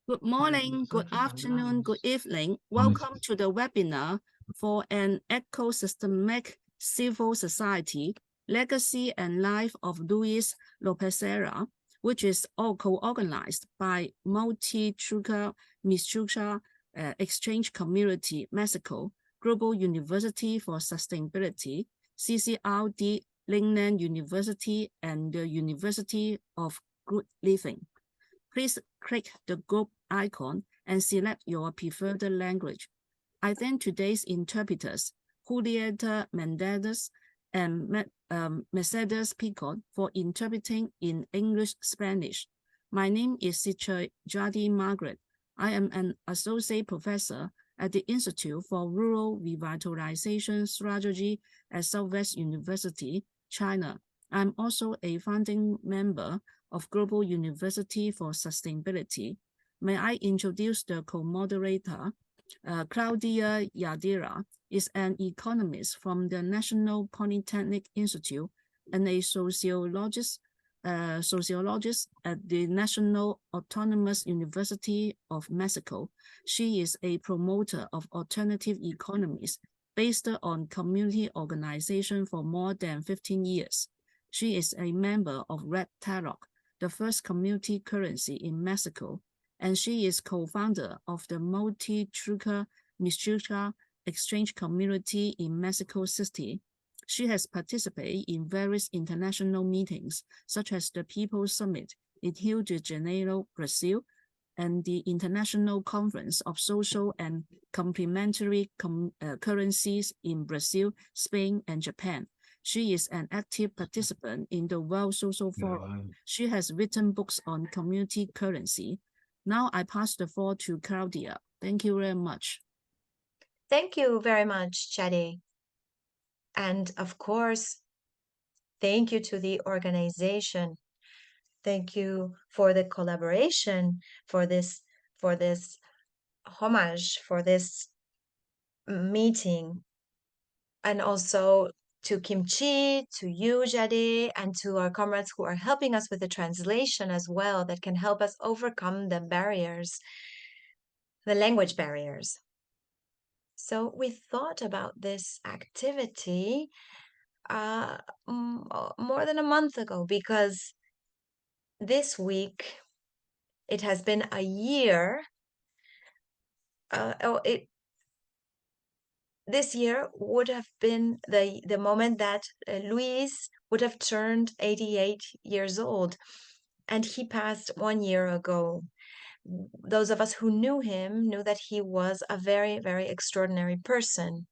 Good morning, good afternoon, good evening. Welcome to the webinar for an ecosystemic civil society, legacy and life of Luis Lopezllera, which is all co-organized by Multitrueke Mixiuhca Exchange Community, Mexico, Global University for Sustainability, CCRD, Lingnan University, and the University of Good Living. Please click the group icon and select your preferred language. I thank today's interpreters, Julieta Mendez and Mercedes Picot, for interpreting in English-Spanish. My name is Teacher Jadi Margaret. I am an associate professor at the Institute for Rural Revitalization Strategy at Southwest University, China. I'm also a founding member of Global University for Sustainability. May I introduce the co-moderator? Claudia Yadira is an economist from the National Polytechnic Institute and a sociologist at the National Autonomous University of Mexico. She is a promoter of alternative economies based on community organization for more than 15 years. She is a member of Red Tarot, the first community currency in Mexico, and she is co-founder of the Multitrueke Mixiuhca Exchange Community in Mexico City. She has participated in various international meetings, such as the People's Summit in Rio de Janeiro, Brazil, and the International Conference of Social and Complementary Currencies in Brazil, Spain, and Japan. She is an active participant in the World Social Forum. She has written books on community currency. Now I pass the floor to Claudia. Thank you very much. Thank you very much, Jadi. And of course, thank you to the organization. Thank you for the collaboration, for this homage, for this meeting, and also to Kimchi, to you, Jadi, and to our comrades who are helping us with the translation as well, that can help us overcome the barriers, the language barriers. So we thought about this activity more than a month ago, because this week it has been a year. This year would have been the moment that Luis would have turned 88 years old, and he passed 1 year ago. Those of us who knew him knew that he was a very, very extraordinary person,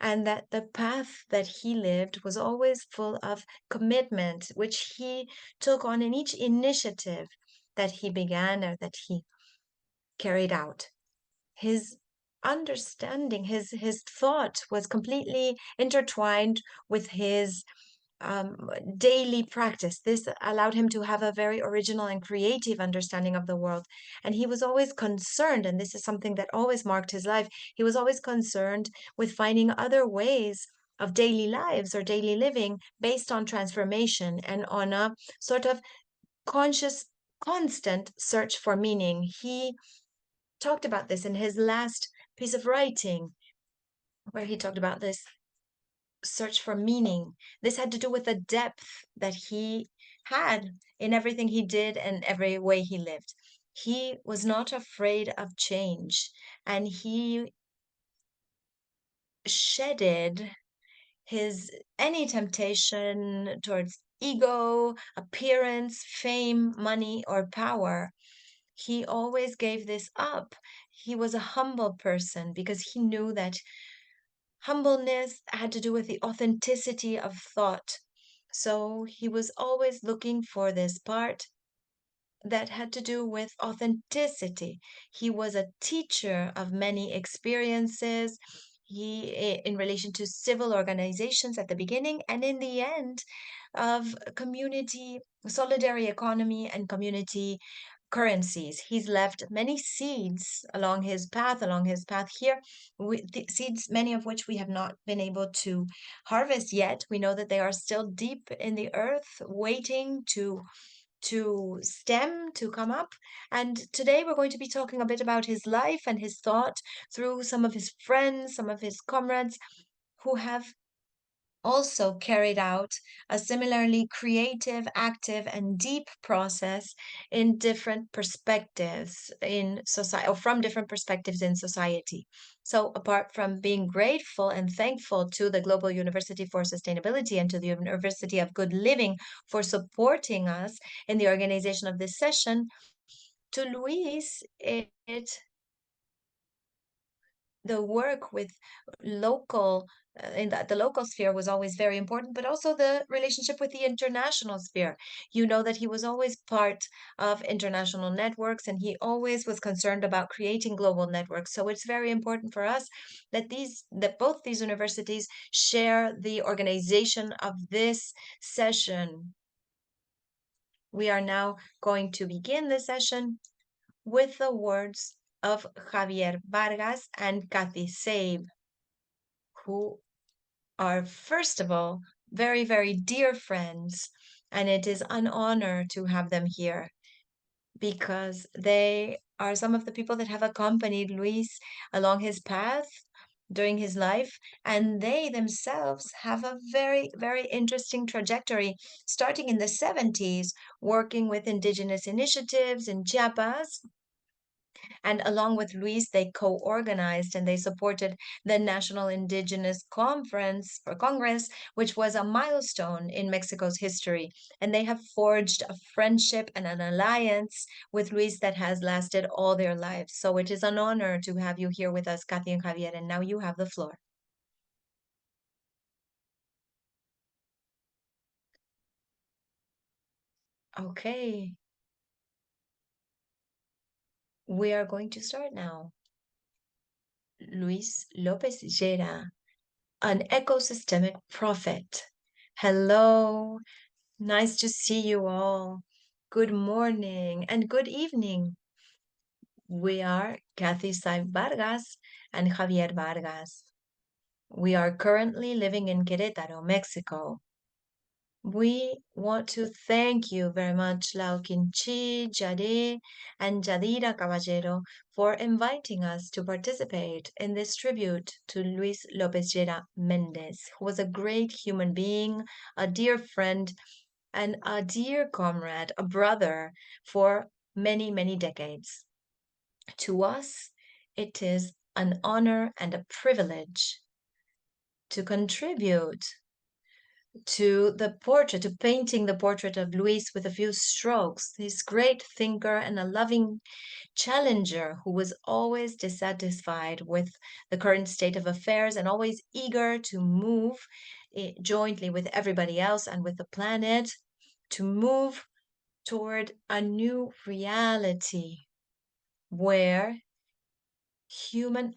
and that the path that he lived was always full of commitment, which he took on in each initiative that he began or that he carried out. His understanding, his thought was completely intertwined with his daily practice. This allowed him to have a very original and creative understanding of the world. And he was always concerned, and this is something that always marked his life, he was always concerned with finding other ways of daily lives or daily living based on transformation and on a sort of conscious, constant search for meaning. He talked about this in his last piece of writing, where he talked about this search for meaning. This had to do with the depth that he had in everything he did and every way he lived. He was not afraid of change, and he shedded any temptation towards ego, appearance, fame, money, or power. He always gave this up. He was a humble person because he knew that humbleness had to do with the authenticity of thought. So he was always looking for this part that had to do with authenticity. He was a teacher of many experiences. In relation to civil organizations at the beginning and in the end of community, solidarity economy and community currencies. He's left many seeds along his path here, seeds, many of which we have not been able to harvest yet. We know that they are still deep in the earth, waiting to to STEM to come up. And today we're going to be talking a bit about his life and his thought through some of his friends, some of his comrades who have also carried out a similarly creative, active, and deep process in different perspectives in society, or from different perspectives in society. So apart from being grateful and thankful to the Global University for Sustainability and to the University of Good Living for supporting us in the organization of this session, to Luis, the work with local in the local sphere was always very important, but also the relationship with the international sphere. You know that he was always part of international networks, and he always was concerned about creating global networks. So it's very important for us that both these universities share the organization of this session. We are now going to begin the session with the words of Javier Vargas and Kathy Seib, who are, first of all, very, very dear friends. And it is an honor to have them here because they are some of the people that have accompanied Luis along his path during his life. And they themselves have a very, very interesting trajectory, starting in the 70s, working with indigenous initiatives in Chiapas. And along with Luis, they co-organized and they supported the National Indigenous Conference or Congress, which was a milestone in Mexico's history. And they have forged a friendship and an alliance with Luis that has lasted all their lives. So it is an honor to have you here with us, Kathy and Javier. And now you have the floor. Okay. We are going to start now. Luis Lopezllera, an ecosystemic prophet. Hello, nice to see you all. Good morning and good evening. We are Kathy Seib Vargas and Javier Vargas. We are currently living in Querétaro, Mexico. We want to thank you very much, Lau Quinchi, Jade, and Yadira Caballero, for inviting us to participate in this tribute to Luis Lopezllera Mendez, who was a great human being, a dear friend, and a dear comrade, a brother for many, many decades. To us, it is an honor and a privilege to contribute to painting the portrait of Luis with a few strokes, this great thinker and a loving challenger who was always dissatisfied with the current state of affairs and always eager to move jointly with everybody else and with the planet to move toward a new reality where human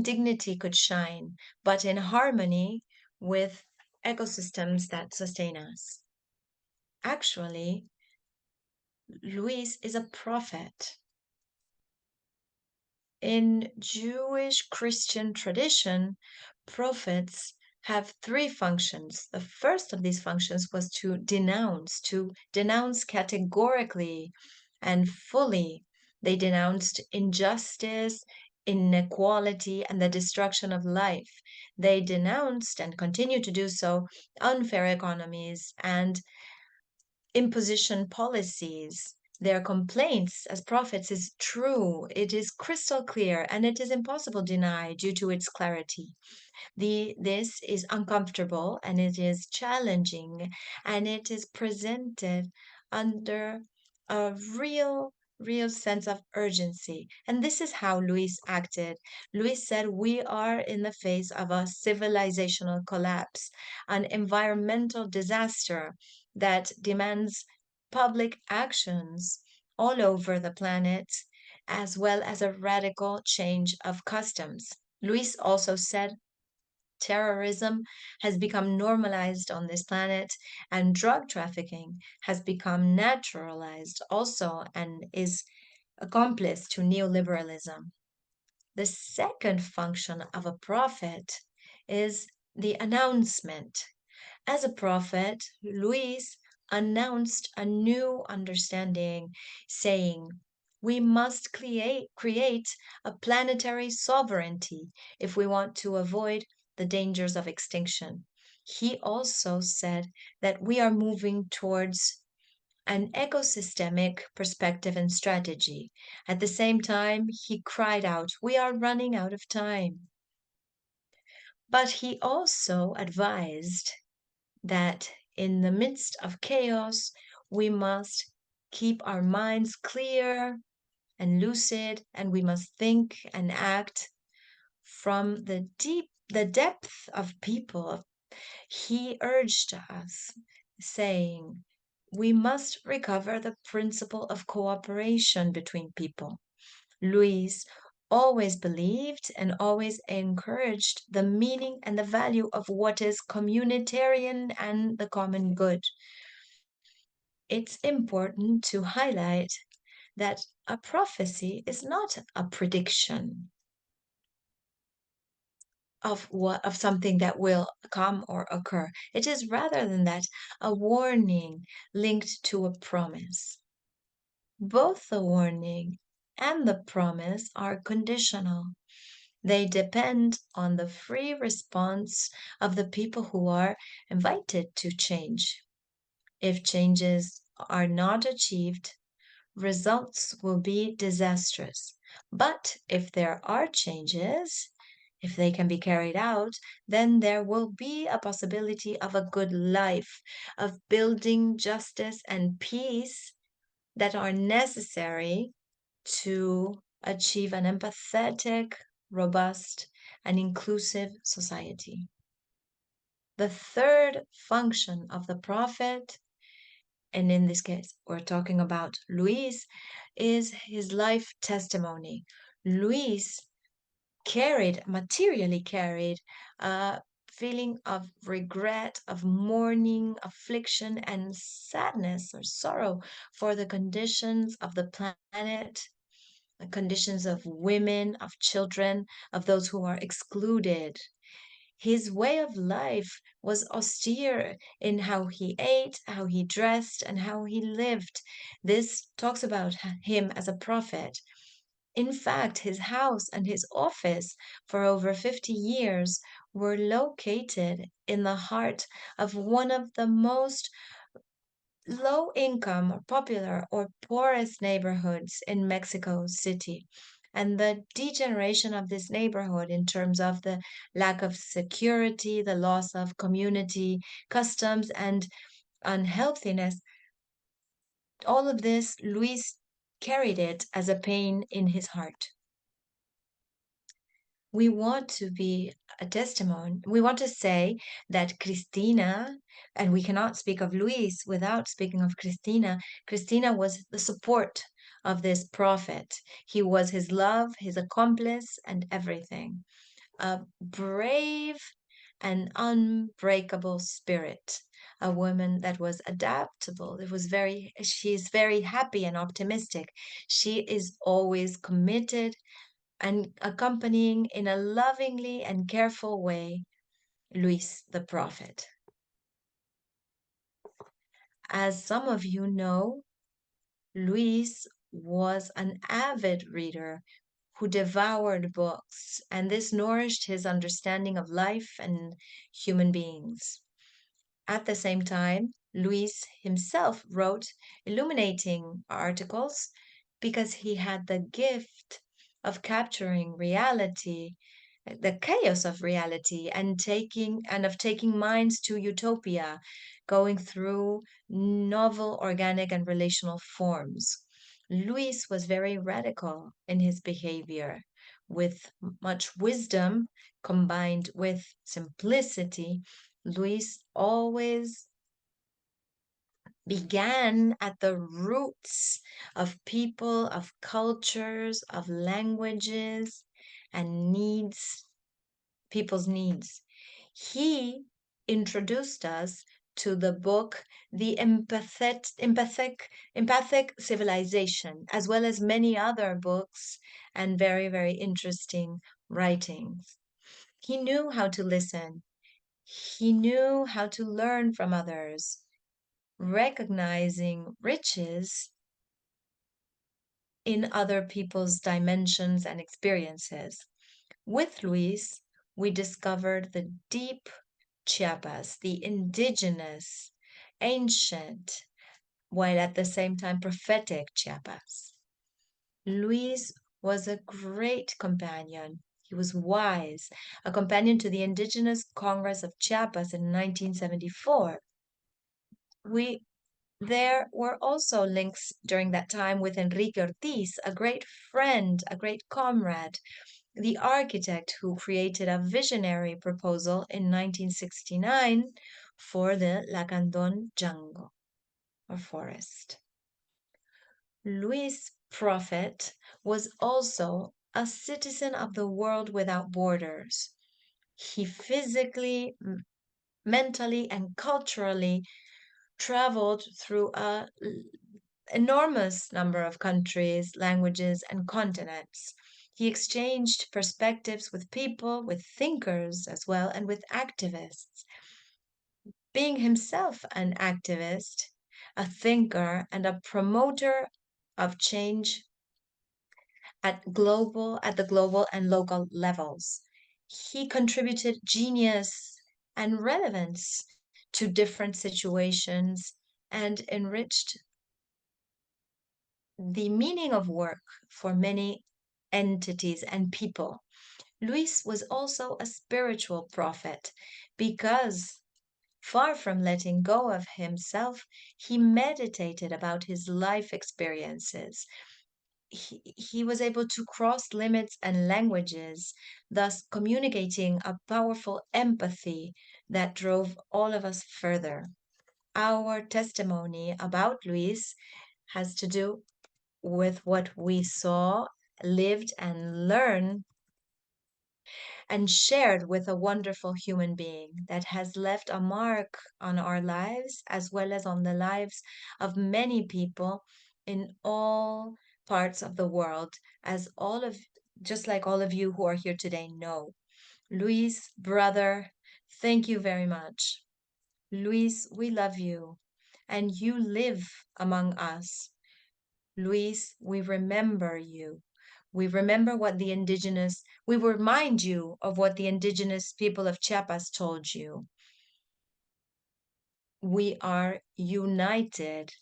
dignity could shine, but in harmony with ecosystems that sustain us. Actually, Luis is a prophet. In Jewish Christian tradition, prophets have three functions. The first of these functions was to denounce categorically and fully. They denounced injustice, inequality, and the destruction of life. They denounced and continue to do so unfair economies and imposition policies. Their complaints as prophets is true, it is crystal clear, and it is impossible to deny due to its clarity. This is uncomfortable and it is challenging, and it is presented under a real sense of urgency. And this is how Luis acted. Luis said, we are in the face of a civilizational collapse, an environmental disaster that demands public actions all over the planet, as well as a radical change of customs. Luis also said, terrorism has become normalized on this planet, and drug trafficking has become naturalized also and is accomplice to neoliberalism. The second function of a prophet is the announcement. As a prophet, Luis announced a new understanding, saying, we must create a planetary sovereignty if we want to avoid the dangers of extinction. He also said that we are moving towards an ecosystemic perspective and strategy. At the same time, he cried out, we are running out of time. But he also advised that in the midst of chaos, we must keep our minds clear and lucid, and we must think and act from the depth of people. He urged us, saying, we must recover the principle of cooperation between people. Luis always believed and always encouraged the meaning and the value of what is communitarian and the common good. It's important to highlight that a prophecy is not a prediction of something that will come or occur. It is rather than that a warning linked to a promise. Both the warning and the promise are conditional. They depend on the free response of the people who are invited to change. If changes are not achieved, results will be disastrous. But if there are changes, if they can be carried out, then there will be a possibility of a good life, of building justice and peace that are necessary to achieve an empathetic, robust, and inclusive society. The third function of the prophet, and in this case, we're talking about Luis, is his life testimony. Luis materially carried a feeling of regret, of mourning, affliction, and sadness or sorrow for the conditions of the planet, the conditions of women, of children, of those who are excluded. His way of life was austere in how he ate, how he dressed, and how he lived. This talks about him as a prophet. In fact, his house and his office for over 50 years were located in the heart of one of the most low income, or popular, or poorest neighborhoods in Mexico City. And the degeneration of this neighborhood, in terms of the lack of security, the loss of community customs, and unhealthiness, all of this, Luis carried it as a pain in his heart. We want to be a testimony. We want to say that Cristina, and we cannot speak of Luis without speaking of Cristina. Cristina was the support of this prophet. He was his love, his accomplice, and everything. A brave and unbreakable spirit. A woman that was adaptable. She's very happy and optimistic. She is always committed and accompanying in a lovingly and careful way Luis the prophet. As some of you know, Luis was an avid reader who devoured books, and this nourished his understanding of life and human beings. At the same time, Luis himself wrote illuminating articles because he had the gift of capturing reality, the chaos of reality, and taking minds to utopia, going through novel organic and relational forms. Luis was very radical in his behavior, with much wisdom combined with simplicity. Luis always began at the roots of people, of cultures, of languages, and people's needs. He introduced us to the book, The Empathic Civilization, as well as many other books and very, very interesting writings. He knew how to listen. He knew how to learn from others, recognizing riches in other people's dimensions and experiences. With Luis, we discovered the deep Chiapas, the indigenous, ancient, while at the same time prophetic Chiapas. Luis was a great companion. He was wise, a companion to the Indigenous Congress of Chiapas in 1974. There were also links during that time with Enrique Ortiz, a great friend, a great comrade, the architect who created a visionary proposal in 1969 for the Lacandon jungle or forest. Luis Prophet was also a citizen of the world without borders. He physically, mentally, and culturally traveled through an enormous number of countries, languages, and continents. He exchanged perspectives with people, with thinkers as well, and with activists. Being himself an activist, a thinker, and a promoter of change at the global and local levels. He contributed genius and relevance to different situations and enriched the meaning of work for many entities and people. Luis was also a spiritual prophet because, far from letting go of himself, he meditated about his life experiences. He was able to cross limits and languages, thus communicating a powerful empathy that drove all of us further. Our testimony about Luis has to do with what we saw, lived, and learned and shared with a wonderful human being that has left a mark on our lives as well as on the lives of many people in all parts of the world, as just like all of you who are here today know. Luis, brother, thank you very much. Luis, we love you, and you live among us. Luis, we remember you. We remember what we remind you of what the indigenous people of Chiapas told you. We are united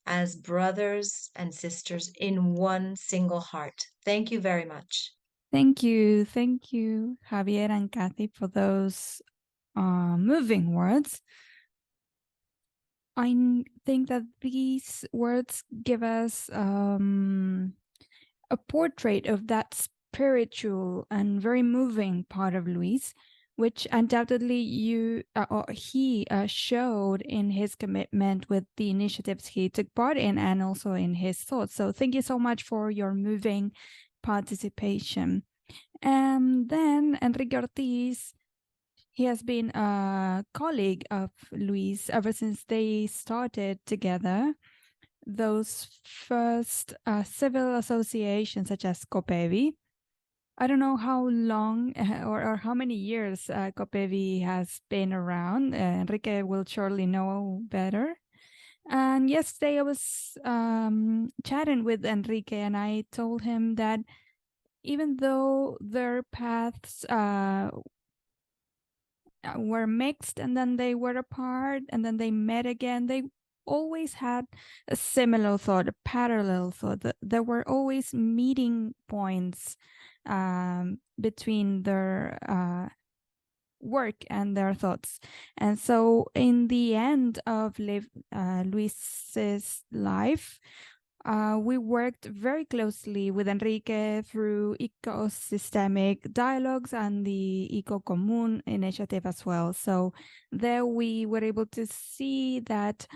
as brothers and sisters in one single heart. Thank you very much. Thank you, Javier and Kathy, for those moving words. I think that these words give us a portrait of that spiritual and very moving part of Luis, which undoubtedly he showed in his commitment with the initiatives he took part in and also in his thoughts. So thank you so much for your moving participation. And then Enrique Ortiz, he has been a colleague of Luis ever since they started together those first civil associations such as COPEVI. I don't know how long or how many years COPEVI has been around. Enrique will surely know better. And yesterday I was chatting with Enrique and I told him that even though their paths were mixed and then they were apart and then they met again, they always had a similar thought, a parallel thought. There were always meeting points between their work and their thoughts. And so in the end of Luis's life, we worked very closely with Enrique through ecosystemic dialogues and the Eco-Común initiative as well. So there we were able to see that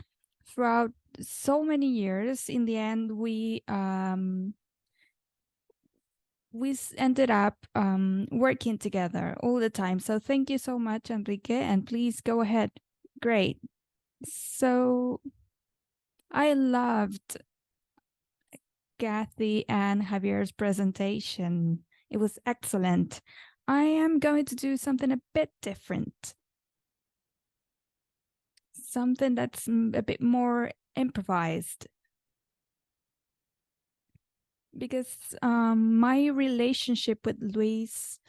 throughout so many years, in the end, we ended up working together all the time. So thank you so much, Enrique, and please go ahead. Great. So I loved Kathy and Javier's presentation. It was excellent. I am going to do something a bit different. something that's a bit more improvised. Because my relationship with Luis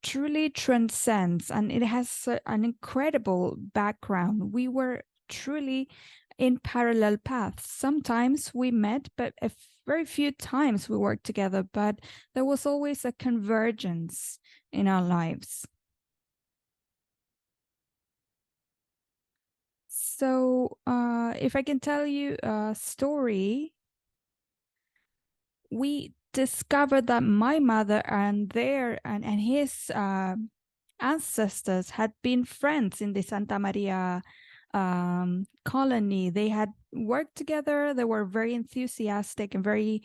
truly transcends, and it has an incredible background. We were truly in parallel paths. Sometimes we met, but very few times we worked together, but there was always a convergence in our lives. So if I can tell you a story, we discovered that my mother and his ancestors had been friends in the Santa Maria colony. They had worked together. They were very enthusiastic and very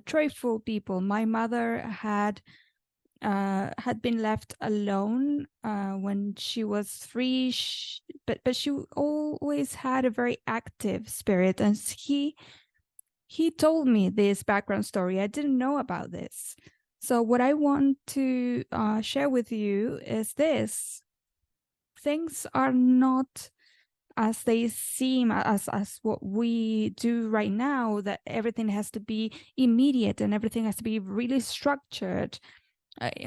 joyful people. My mother had been left alone when she was 3, but she always had a very active spirit, and he told me this background story. I didn't know about this. So what I want to share with you is this. Things are not as they seem, as what we do right now, that everything has to be immediate and everything has to be really structured.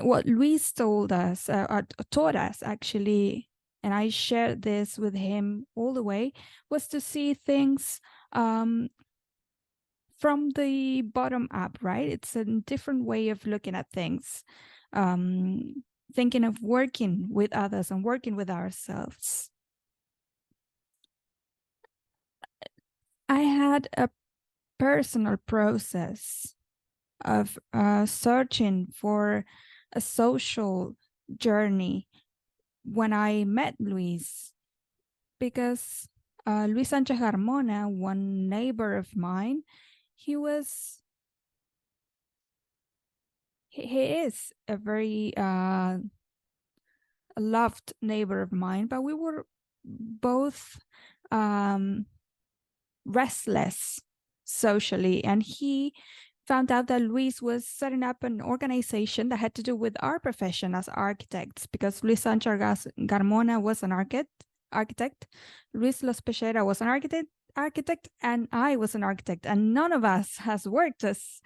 What Luis taught us actually, and I shared this with him all the way, was to see things from the bottom up, right? It's a different way of looking at things, thinking of working with others and working with ourselves. I had a personal process of searching for a social journey when I met Luis, because Luis Sanchez Carmona, one neighbor of mine, he is a very loved neighbor of mine, but we were both restless socially, and he found out that Luis was setting up an organization that had to do with our profession as architects, because Luis Sanchez Carmona was an architect, Luis Lopezllera was an architect, and I was an architect, and none of us has worked as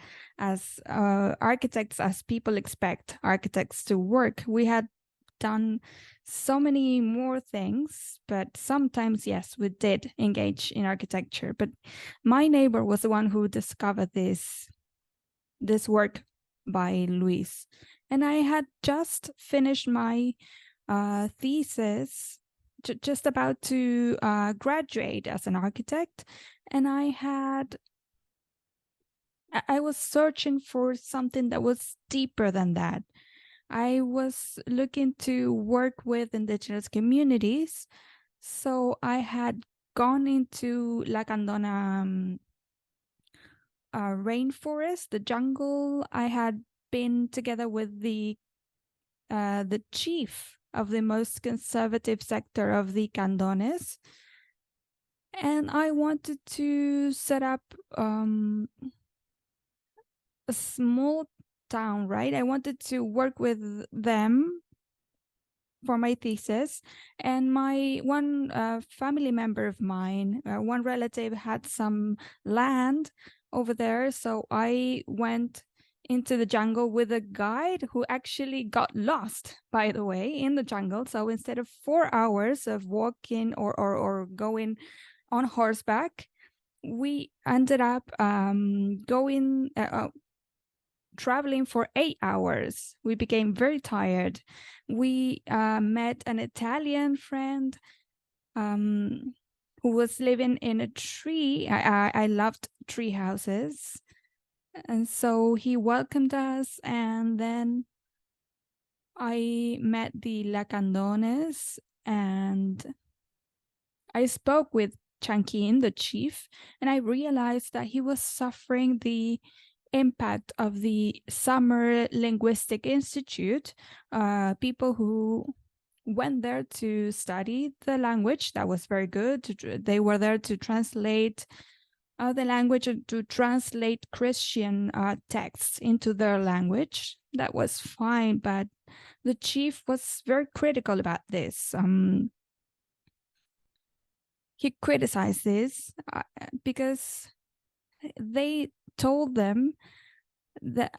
architects as people expect architects to work. We had done so many more things, but sometimes, yes, we did engage in architecture. But my neighbor was the one who discovered this work by Luis, and I had just finished my thesis, just about to graduate as an architect, and I was searching for something that was deeper than that. I was looking to work with indigenous communities, so I had gone into Lacandona rainforest, the jungle. I had been together with the chief of the most conservative sector of the Candones, and I wanted to set up a small town, right? I wanted to work with them for my thesis, and my one family member of mine, one relative, had some land over there, so I went into the jungle with a guide who actually got lost, by the way, in the jungle. So instead of 4 hours of walking or going on horseback, we ended up traveling for 8 hours. We became very tired. We met an Italian friend who was living in a tree. I loved tree houses. And so he welcomed us, and then I met the Lacandones, and I spoke with Chanquin, the chief, and I realized that he was suffering the impact of the Summer Linguistic Institute, people who went there to study the language. That was very good. They were there to translate the language and to translate Christian texts into their language. That was fine, but the chief was very critical about this. he criticized this because they told them that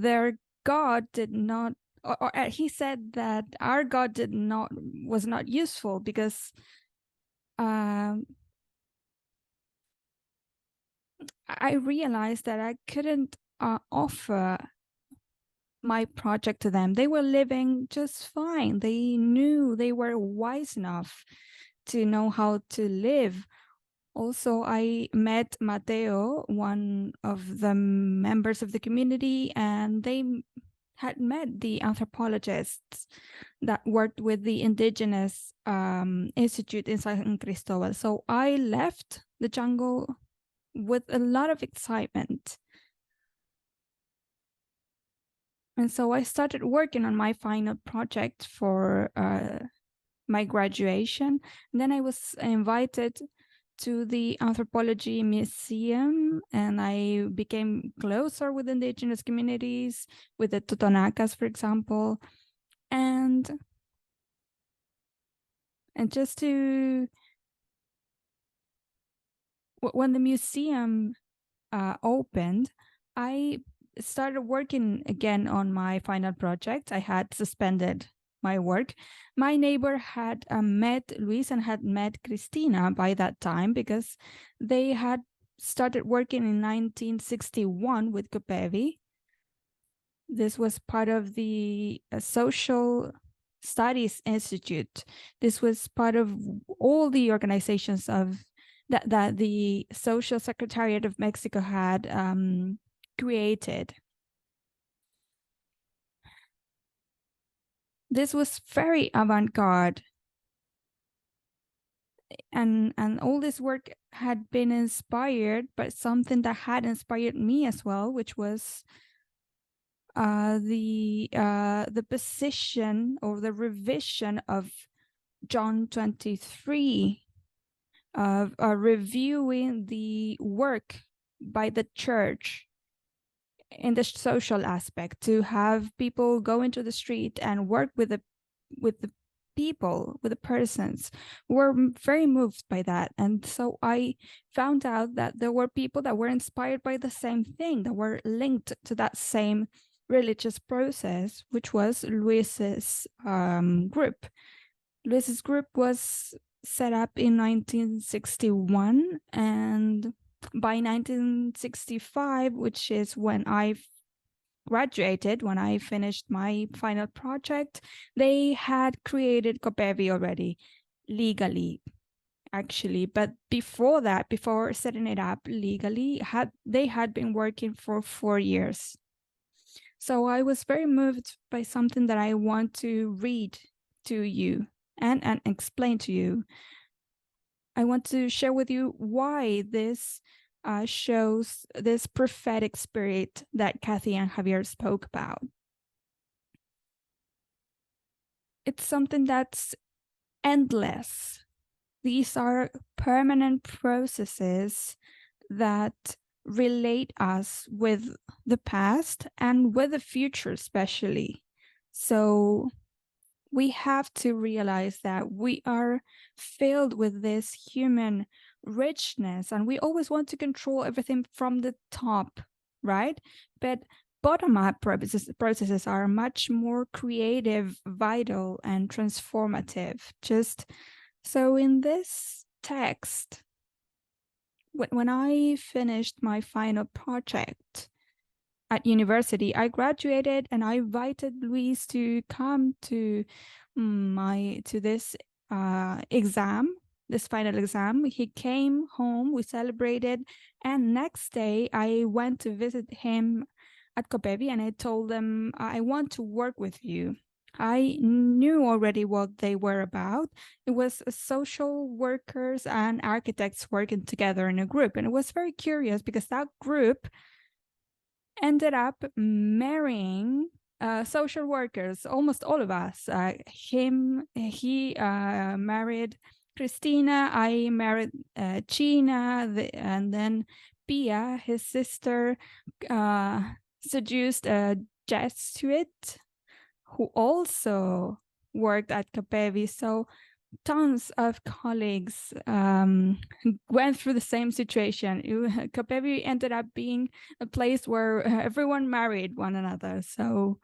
their God did not, or he said that our God was not useful because I realized that I couldn't offer my project to them. They were living just fine. They knew, they were wise enough to know how to live. Also, I met Mateo, one of the members of the community, and they had met the anthropologists that worked with the Indigenous Institute in San Cristobal. So I left the jungle with a lot of excitement. And so I started working on my final project for my graduation. And then I was invited to the Anthropology Museum, and I became closer with indigenous communities, with the Totonacas, for example. And just to, when the museum opened, I started working again on my final project. I had suspended my work. My neighbor had met Luis and had met Cristina by that time because they had started working in 1961 with COPEVI. This was part of the Social Studies Institute. This was part of all the organizations of that the Social Secretariat of Mexico had created. This was very avant-garde, and all this work had been inspired by something that had inspired me as well, which was the position or the revision of John 23, of reviewing the work by the church in the social aspect, to have people go into the street and work with the people, with the persons. Were very moved by that. And so I found out that there were people that were inspired by the same thing, that were linked to that same religious process, which was Luis's group. Luis's group was set up in 1961, and by 1965, which is when I graduated, when I finished my final project, they had created COPEVI already, legally, actually. But before that, before setting it up legally, they had been working for 4 years. So I was very moved by something that I want to read to you and explain to you. I want to share with you why this shows this prophetic spirit that Kathy and Javier spoke about. It's something that's endless. These are permanent processes that relate us with the past and with the future especially. So we have to realize that we are filled with this human richness, and we always want to control everything from the top, right? But bottom-up processes are much more creative, vital, and transformative. Just so in this text, when I finished my final project at university, I graduated and I invited Luis to come to this exam, this final exam. He came home, we celebrated, and next day I went to visit him at COPEVI, and I told them, I want to work with you. I knew already what they were about. It was social workers and architects working together in a group. And it was very curious because that group ended up marrying social workers, almost all of us. He married Cristina, I married China, and then Pia, his sister, seduced a Jesuit who also worked at COPEVI. So tons of colleagues went through the same situation. CCRD ended up being a place where everyone married one another. So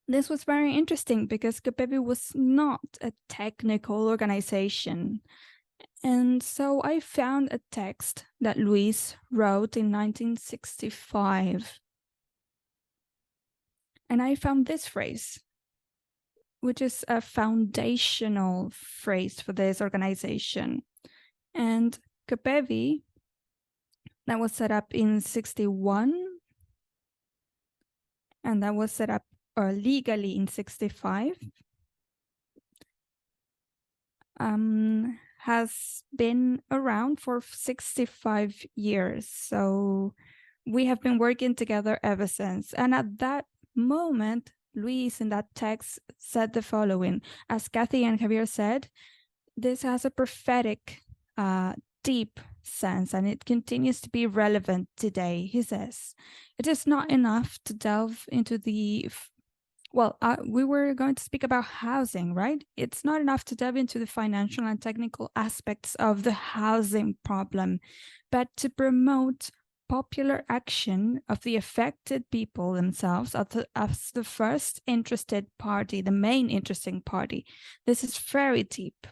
this was very interesting because CCRD was not a technical organization. And so I found a text that Luis wrote in 1965. And I found this phrase, which is a foundational phrase for this organization. And CCRD, that was set up in 61, and that was set up legally in 65, has been around for 65 years. So we have been working together ever since. And at that moment, Luis in that text said the following: as Kathy and Javier said, this has a prophetic, deep sense, and it continues to be relevant today. He says, it is not enough to delve into the, we were going to speak about housing, right? It's not enough to delve into the financial and technical aspects of the housing problem, but to promote popular action of the affected people themselves as the first interested party, the main interesting party. This is very deep.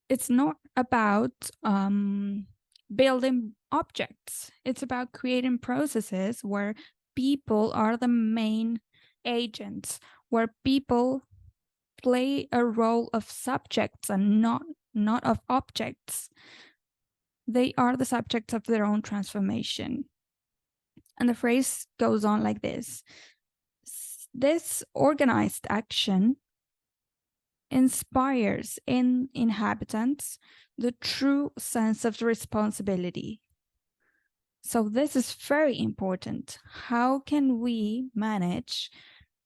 It's not about building objects. It's about creating processes where people are the main agents, where people play a role of subjects and not of objects. They are the subjects of their own transformation. And the phrase goes on like this: this organized action inspires in inhabitants the true sense of responsibility. So this is very important. How can we manage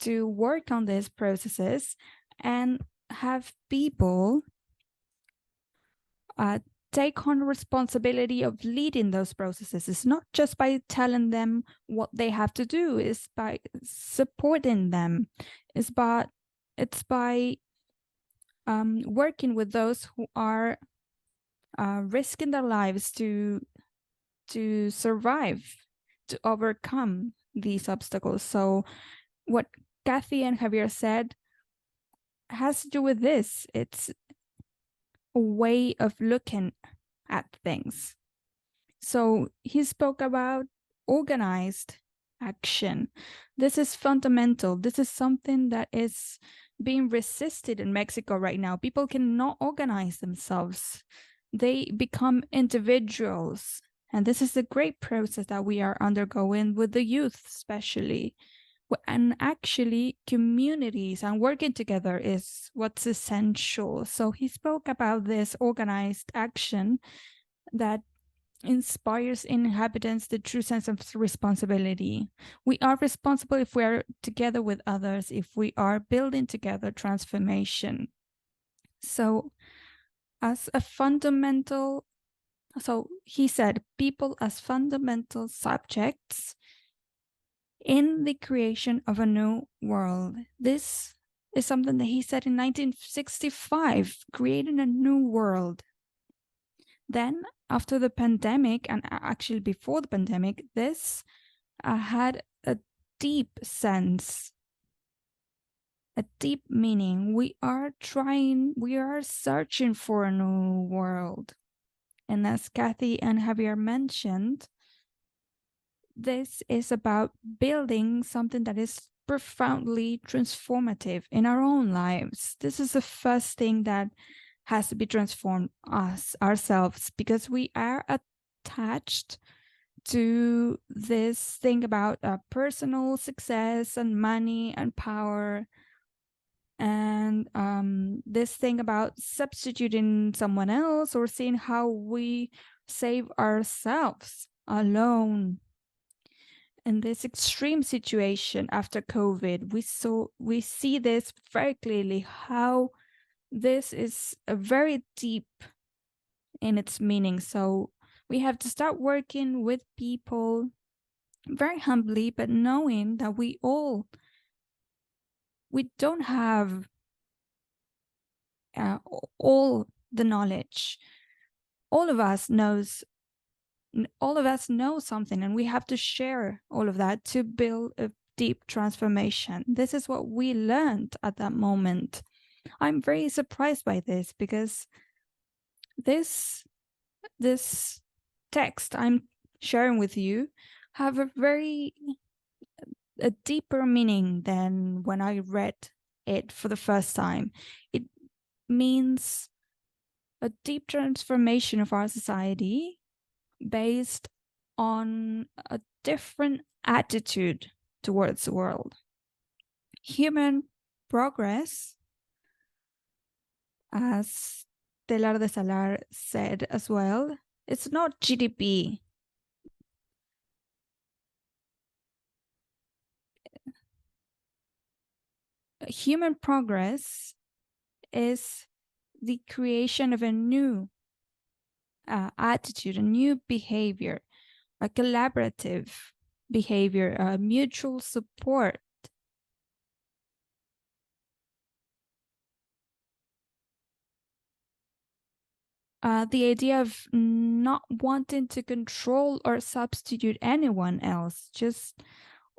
to work on these processes and have people take on responsibility of leading those processes? It's not just by telling them what they have to do, it's by supporting them. It's by working with those who are risking their lives to survive, to overcome these obstacles. So what Kathy and Javier said has to do with this. It's a way of looking at things. So he spoke about organized action. This is fundamental. This is something that is being resisted in Mexico right now. People cannot organize themselves. They become individuals. And this is a great process that we are undergoing with the youth, especially. And actually, communities and working together is what's essential. So he spoke about this organized action that inspires inhabitants the true sense of responsibility. We are responsible if we are together with others, if we are building together transformation. So as a fundamental, so he said, people as fundamental subjects in the creation of a new world. This is something that he said in 1965, creating a new world. Then after the pandemic, and actually before the pandemic, this had a deep sense, a deep meaning. We are searching for a new world. And as Kathy and Javier mentioned, this is about building something that is profoundly transformative in our own lives. This is the first thing that has to be transformed ourselves, because we are attached to this thing about personal success and money and power, and this thing about substituting someone else or seeing how we save ourselves alone. In this extreme situation after COVID, we see this very clearly, how this is very deep in its meaning. So we have to start working with people very humbly, but knowing that we don't have all the knowledge. All of us know something, and we have to share all of that to build a deep transformation. This is what we learned at that moment. I'm very surprised by this, because this text I'm sharing with you have a deeper meaning than when I read it for the first time. It means a deep transformation of our society based on a different attitude towards the world. Human progress, as Telar de Salar said as well, it's not GDP. Human progress is the creation of a new attitude, a new behavior, a collaborative behavior, a mutual support. The idea of not wanting to control or substitute anyone else, just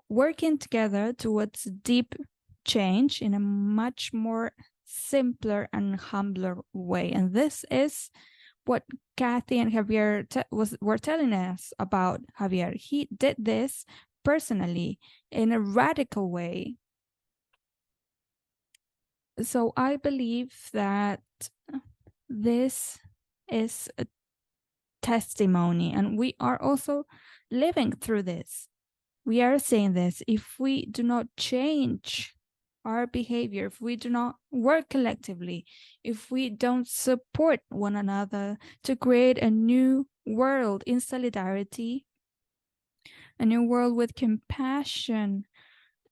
working together towards deep change in a much more simpler and humbler way. And this is what Kathy and Javier were telling us about. Javier, he did this personally in a radical way. So I believe that this is a testimony, and we are also living through this. We are saying this: if we do not change our behavior, if we do not work collectively, if we don't support one another to create a new world in solidarity, a new world with compassion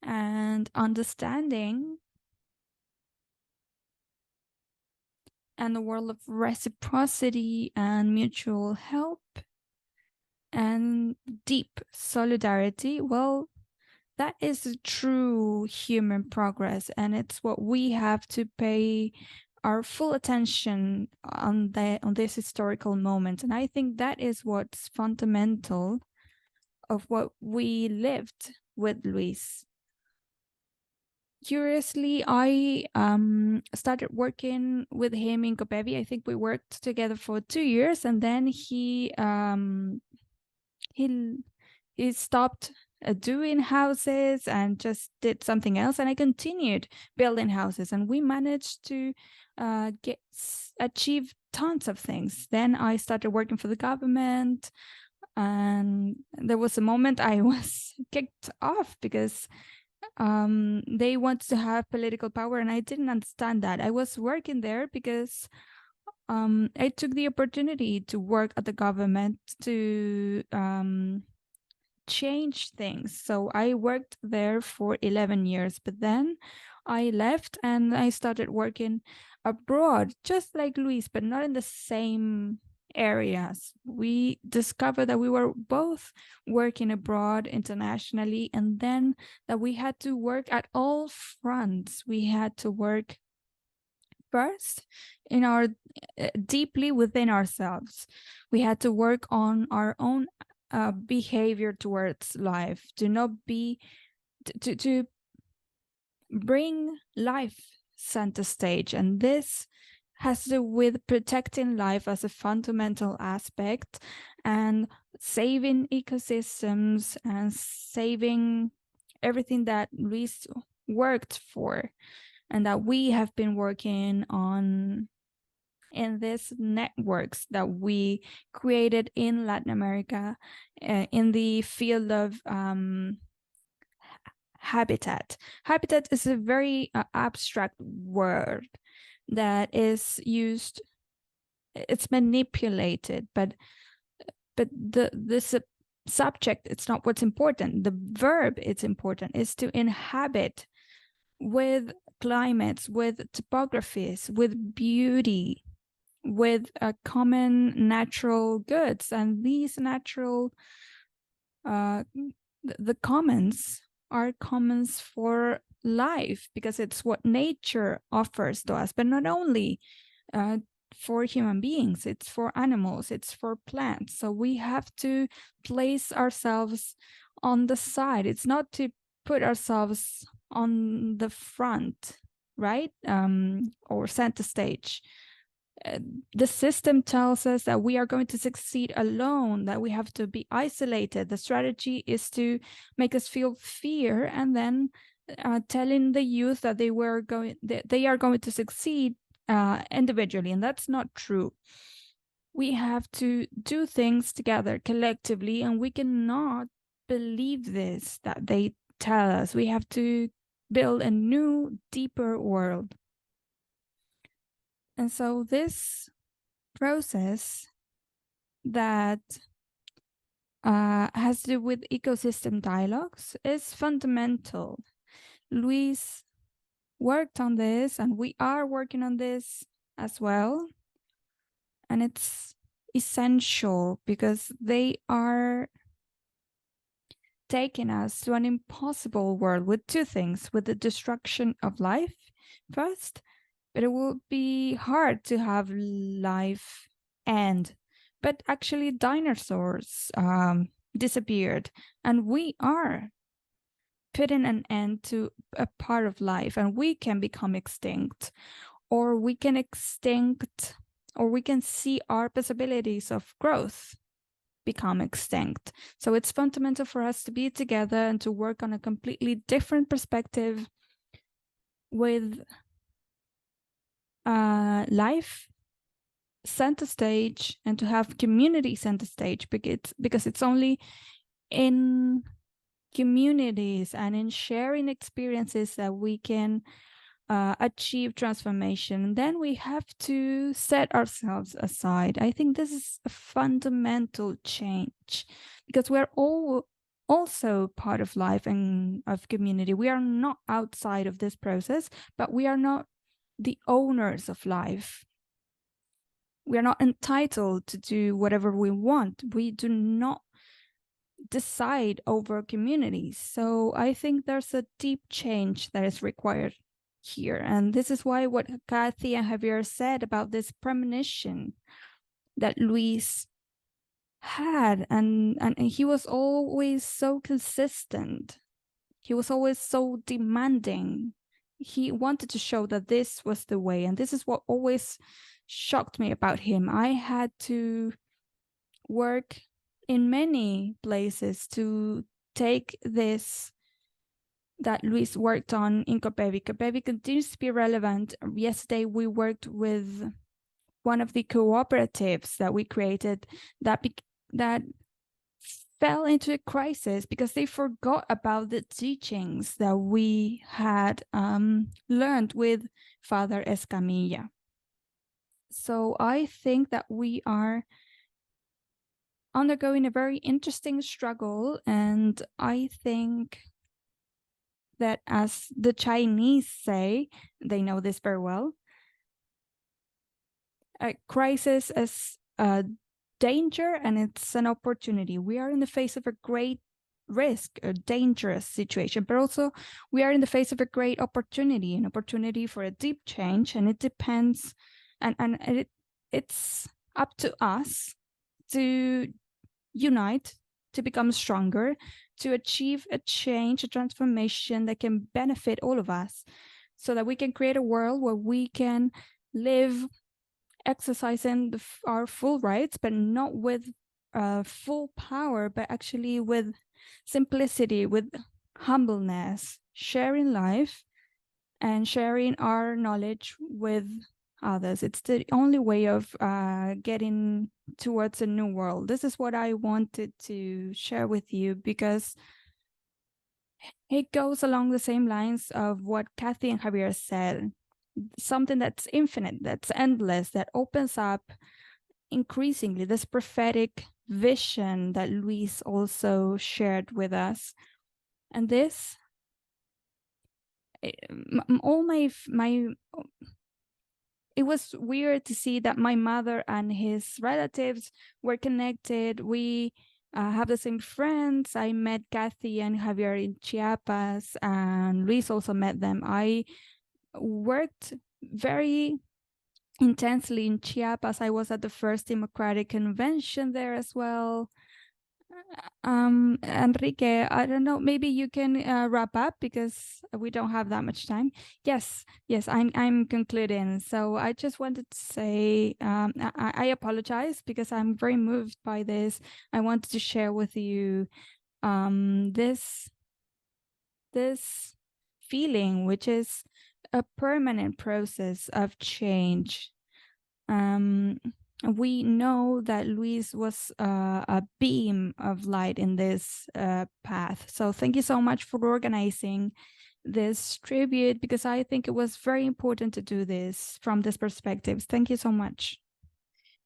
and understanding, and a world of reciprocity and mutual help and deep solidarity, well, that is a true human progress, and it's what we have to pay our full attention on this historical moment. And I think that is what's fundamental of what we lived with Luis. Curiously, I started working with him in Copevi. I think we worked together for 2 years, and then he stopped doing houses and just did something else, and I continued building houses, and we managed to achieve tons of things. Then I started working for the government, and there was a moment I was kicked off because they wanted to have political power, and I didn't understand that. I was working there because I took the opportunity to work at the government to change things. So I worked there for 11 years, but then I left and I started working abroad, just like Luis, but not in the same areas. We discovered that we were both working abroad internationally, and then that we had to work at all fronts. We had to work first in our deeply within ourselves. We had to work on our own behavior towards life, to not be to bring life center stage, and this has to do with protecting life as a fundamental aspect and saving ecosystems and saving everything that Luis worked for and that we have been working on in these networks that we created in Latin America in the field of habitat. Habitat is a very abstract word that is used, it's manipulated, but the subject, it's not what's important. The verb, it's important, is to inhabit with climates, with topographies, with beauty, with common natural goods. And these natural, the commons are commons for life, because it's what nature offers to us, but not only for human beings, it's for animals, it's for plants. So we have to place ourselves on the side. It's not to put ourselves on the front, right? Or center stage. The system tells us that we are going to succeed alone, that we have to be isolated. The strategy is to make us feel fear, and then telling the youth that they are going to succeed individually, and that's not true. We have to do things together collectively, and we cannot believe this that they tell us. We have to build a new, deeper world. And so this process that has to do with ecosystem dialogues is fundamental. Luis worked on this, and we are working on this as well. And it's essential because they are taking us to an impossible world with two things: with the destruction of life first, but it will be hard to have life end. But actually dinosaurs disappeared, and we are putting an end to a part of life, and we can become extinct, or we can see our possibilities of growth become extinct. So it's fundamental for us to be together and to work on a completely different perspective with life center stage, and to have community center stage, because it's only in communities and in sharing experiences that we can achieve transformation. Then we have to set ourselves aside. I think this is a fundamental change, because we're all also part of life and of community. We are not outside of this process, but we are not the owners of life. We are not entitled to do whatever we want. We do not decide over communities. So I think there's a deep change that is required here. And this is why what Kathy and Javier said about this premonition that Luis had, and he was always so consistent. He was always so demanding. He wanted to show that this was the way, and this is what always shocked me about him. I had to work in many places to take this that Luis worked on in COPEVI. COPEVI continues to be relevant. Yesterday, we worked with one of the cooperatives that we created that fell into a crisis because they forgot about the teachings that we had learned with Father Escamilla. So I think that we are undergoing a very interesting struggle, and I think that, as the Chinese say, they know this very well, a crisis is a danger and it's an opportunity. We are in the face of a great risk, a dangerous situation, but also we are in the face of a great opportunity, an opportunity for a deep change, and it depends, and it's up to us to unite, to become stronger, to achieve a change, a transformation that can benefit all of us, so that we can create a world where we can live exercising our full rights, but not with full power, but actually with simplicity, with humbleness, sharing life and sharing our knowledge with others. It's the only way of getting towards a new world. This is what I wanted to share with you, because it goes along the same lines of what Kathy and Javier said. Something that's infinite, that's endless, that opens up increasingly this prophetic vision that Luis also shared with us. And this, it was weird to see that my mother and his relatives were connected. We have the same friends. I met Kathy and Javier in Chiapas, and Luis also met them. I worked very intensely in Chiapas. I was at the first Democratic Convention there as well. Enrique, I don't know, maybe you can wrap up because we don't have that much time. Yes, I'm concluding. So I just wanted to say I apologize because I'm very moved by this. I wanted to share with you this feeling, which is a permanent process of change. We know that Luis was a beam of light in this path. So thank you so much for organizing this tribute, because I think it was very important to do this from this perspective. Thank you so much.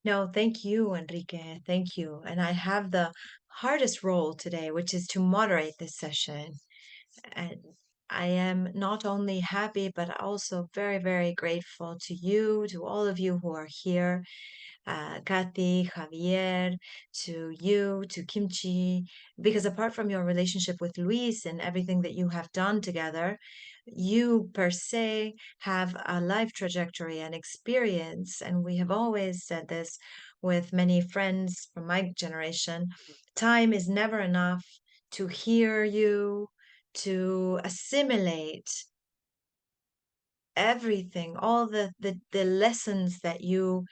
No, thank you, Enrique. Thank you. And I have the hardest role today, which is to moderate this session. And I am not only happy, but also very, very grateful to you, to all of you who are here, Kathy, Javier, to you, to Kimchi, because apart from your relationship with Luis and everything that you have done together, you per se have a life trajectory and experience. And we have always said this with many friends from my generation. Time is never enough to hear you, to assimilate everything, all the lessons that you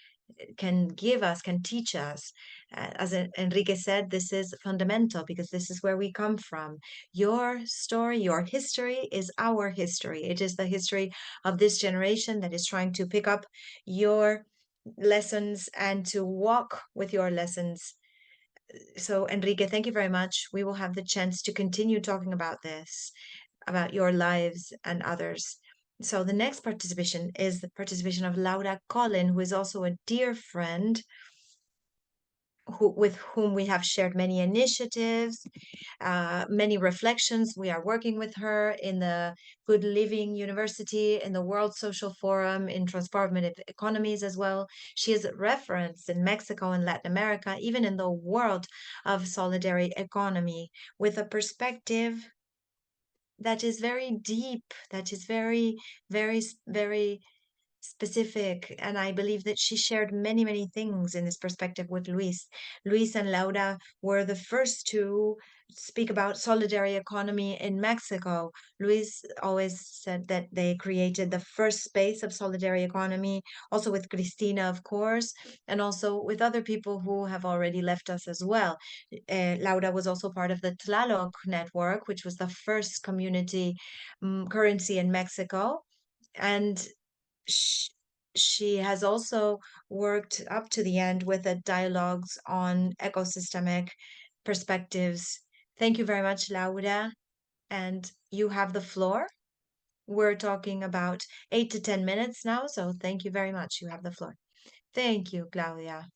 can give us, can teach us. As Enrique said, this is fundamental because this is where we come from. Your story, your history is our history. It is the history of this generation that is trying to pick up your lessons and to walk with your lessons. So, Enrique, thank you very much. We will have the chance to continue talking about this, about your lives and others. So the next participation is the participation of Laura Collin, who is also a dear friend with whom we have shared many initiatives, many reflections. We are working with her in the Good Living University, in the World Social Forum, in transformative economies as well. She is referenced in Mexico and Latin America, even in the world of solidarity economy, with a perspective that is very deep, that is very, very, very specific. And I believe that she shared many, many things in this perspective with Luis. Luis and Laura were the first to speak about solidarity economy in Mexico. Luis always said that they created the first space of solidarity economy, also with Cristina, of course, and also with other people who have already left us as well. Laura was also part of the Tlaloc network, which was the first community currency in Mexico. And she has also worked up to the end with the dialogues on ecosystemic perspectives. Thank you very much, Laura. And you have the floor. We're talking about 8 to 10 minutes now, so thank you very much. You have the floor. Thank you, Claudia.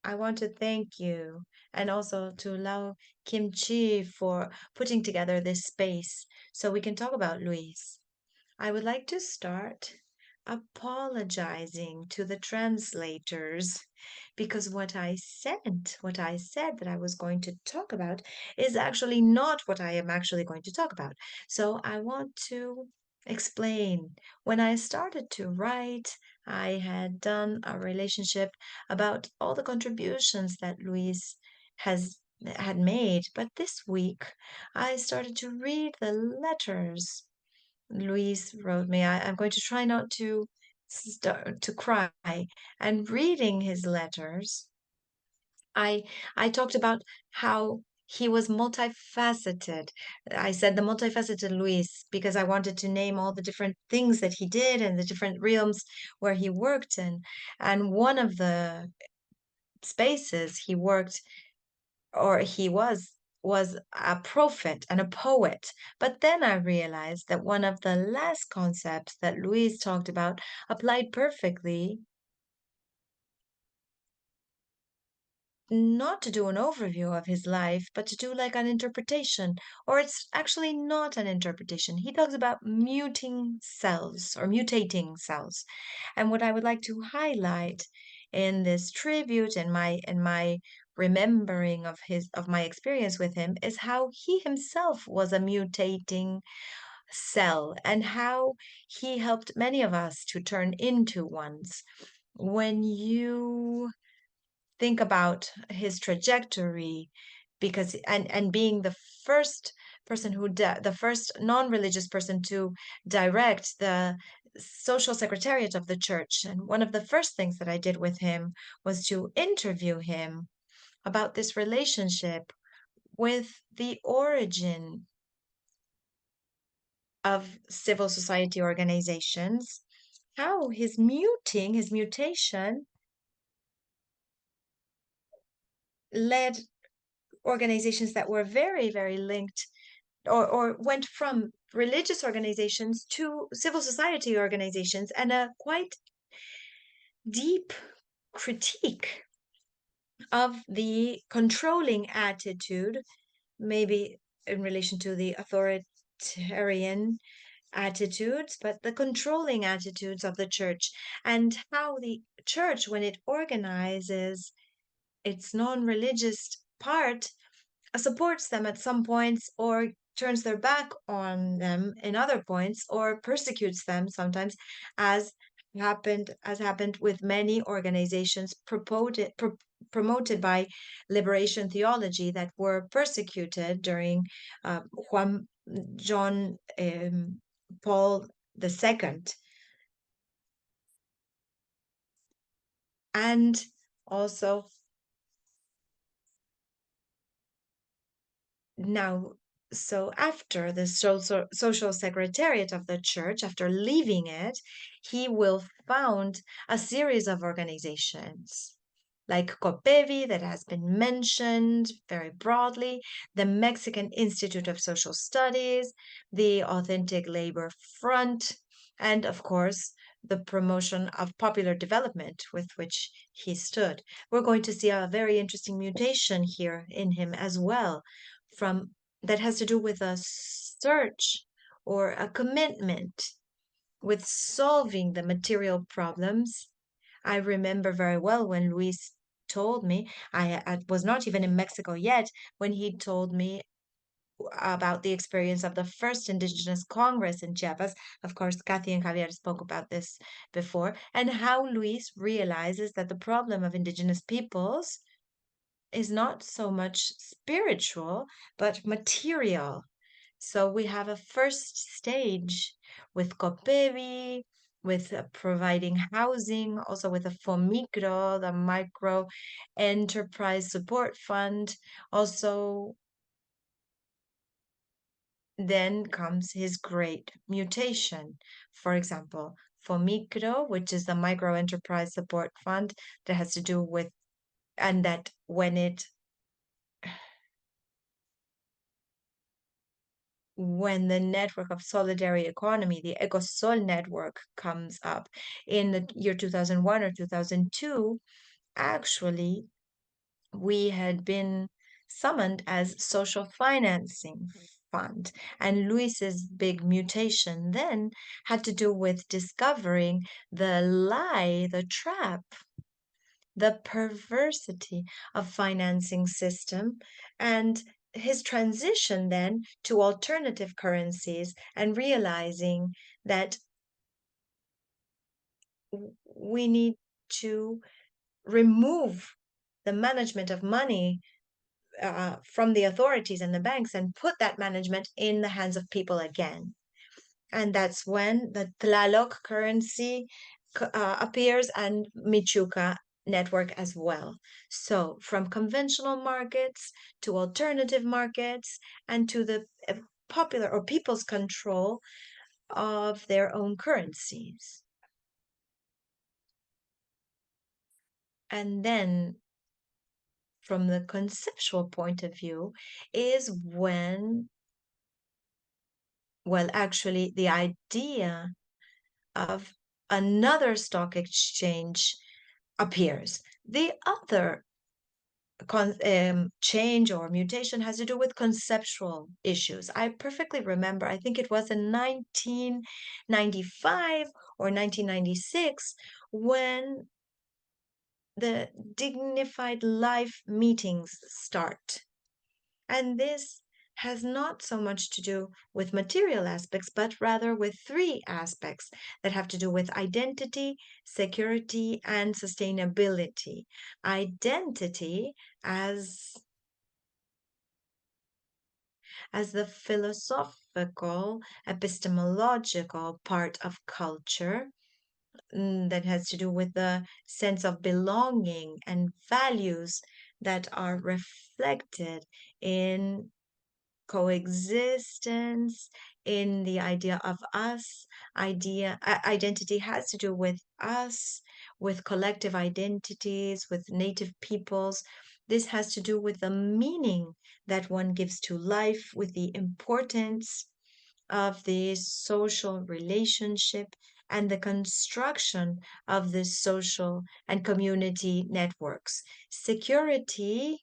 I want to thank you and also to Lao Kimchi for putting together this space so we can talk about Luis. I would like to start apologizing to the translators because what I said that I was going to talk about is actually not what I am actually going to talk about. So I want to explain. When I started to write, I had done a relationship about all the contributions that Luis had made, but this week I started to read the letters Luis wrote me. I'm going to try not to start to cry. And reading his letters, I talked about how he was multifaceted. I said the multifaceted Luis because I wanted to name all the different things that he did and the different realms where he worked in. And one of the spaces he worked or he was a prophet and a poet. But then I realized that one of the last concepts that Luis talked about applied perfectly, not to do an overview of his life, but to do like an interpretation, or it's actually not an interpretation. He talks about muting cells or mutating cells. And what I would like to highlight in this tribute and my remembering of my experience with him is how he himself was a mutating cell and how he helped many of us to turn into ones. When you think about his trajectory, because and being the first person the first non-religious person to direct the social secretariat of the church, and one of the first things that I did with him was to interview him about this relationship with the origin of civil society organizations, how his mutation led organizations that were very, very linked or went from religious organizations to civil society organizations, and a quite deep critique of the controlling attitude, maybe in relation to the authoritarian attitudes, but the controlling attitudes of the church, and how the church, when it organizes its non-religious part, supports them at some points or turns their back on them in other points or persecutes them sometimes, as happened with many organizations promoted by liberation theology that were persecuted during John Paul II. And also now, so after the social secretariat of the church, after leaving it, he will found a series of organizations like COPEVI that has been mentioned very broadly, the Mexican Institute of Social Studies, the Authentic Labor Front, and of course, the promotion of popular development with which he stood. We're going to see a very interesting mutation here in him as well, from that has to do with a search or a commitment with solving the material problems. I remember very well when Luis told me, I was not even in Mexico yet, when he told me about the experience of the first Indigenous Congress in Chiapas. Of course, Kathy and Javier spoke about this before, and how Luis realizes that the problem of Indigenous peoples is not so much spiritual, but material. So we have a first stage with COPEVI, with providing housing, also with the FOMICRO, the Micro Enterprise Support Fund. Also, then comes his great mutation. For example, FOMICRO, which is the Micro Enterprise Support Fund that has to do with, and that when the network of solidarity economy, the Ecosol network, comes up in the year 2001 or 2002, actually, we had been summoned as social financing fund. And Luis's big mutation then had to do with discovering the lie, the trap, the perversity of financing system, and his transition then to alternative currencies, and realizing that we need to remove the management of money from the authorities and the banks and put that management in the hands of people again. And that's when the Tlaloc currency appears, and Mixiuhca network as well. So from conventional markets to alternative markets, and to the popular or people's control of their own currencies. And then from the conceptual point of view is when, well, actually the idea of another stock exchange appears. The other change or mutation has to do with conceptual issues. I perfectly remember, I think it was in 1995 or 1996, when the dignified life meetings start. And this has not so much to do with material aspects, but rather with three aspects that have to do with identity, security, and sustainability. Identity as the philosophical, epistemological part of culture, that has to do with the sense of belonging and values that are reflected in coexistence, in the idea of us. Identity has to do with us, with collective identities, with native peoples. This has to do with the meaning that one gives to life, with the importance of the social relationship and the construction of the social and community networks. Security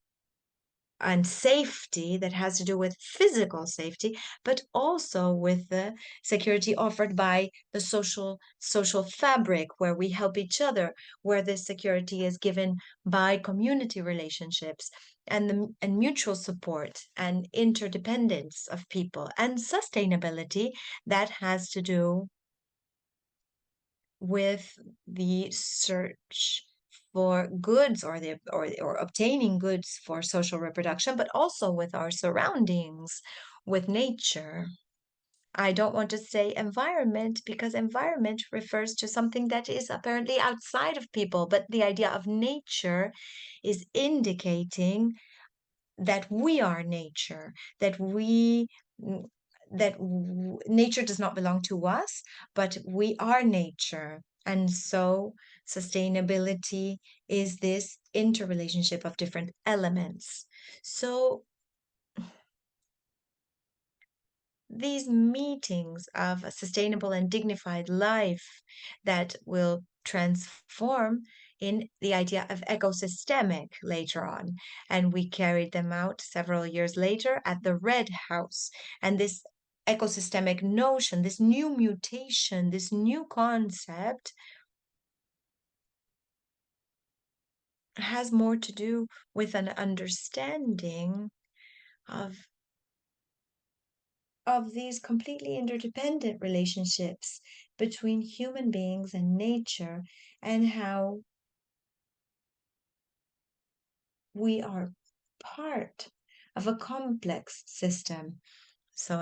and safety that has to do with physical safety, but also with the security offered by the social fabric where we help each other, where this security is given by community relationships and mutual support and interdependence of people, and sustainability that has to do with the search for goods or obtaining goods for social reproduction, but also with our surroundings, with nature. I don't want to say environment because environment refers to something that is apparently outside of people, but the idea of nature is indicating that we are nature, that nature does not belong to us, but we are nature. And so sustainability is this interrelationship of different elements. So these meetings of a sustainable and dignified life that will transform in the idea of ecosystemic later on. And we carried them out several years later at the Red House. And this ecosystemic notion, this new mutation, this new concept has more to do with an understanding of these completely interdependent relationships between human beings and nature, and how we are part of a complex system, so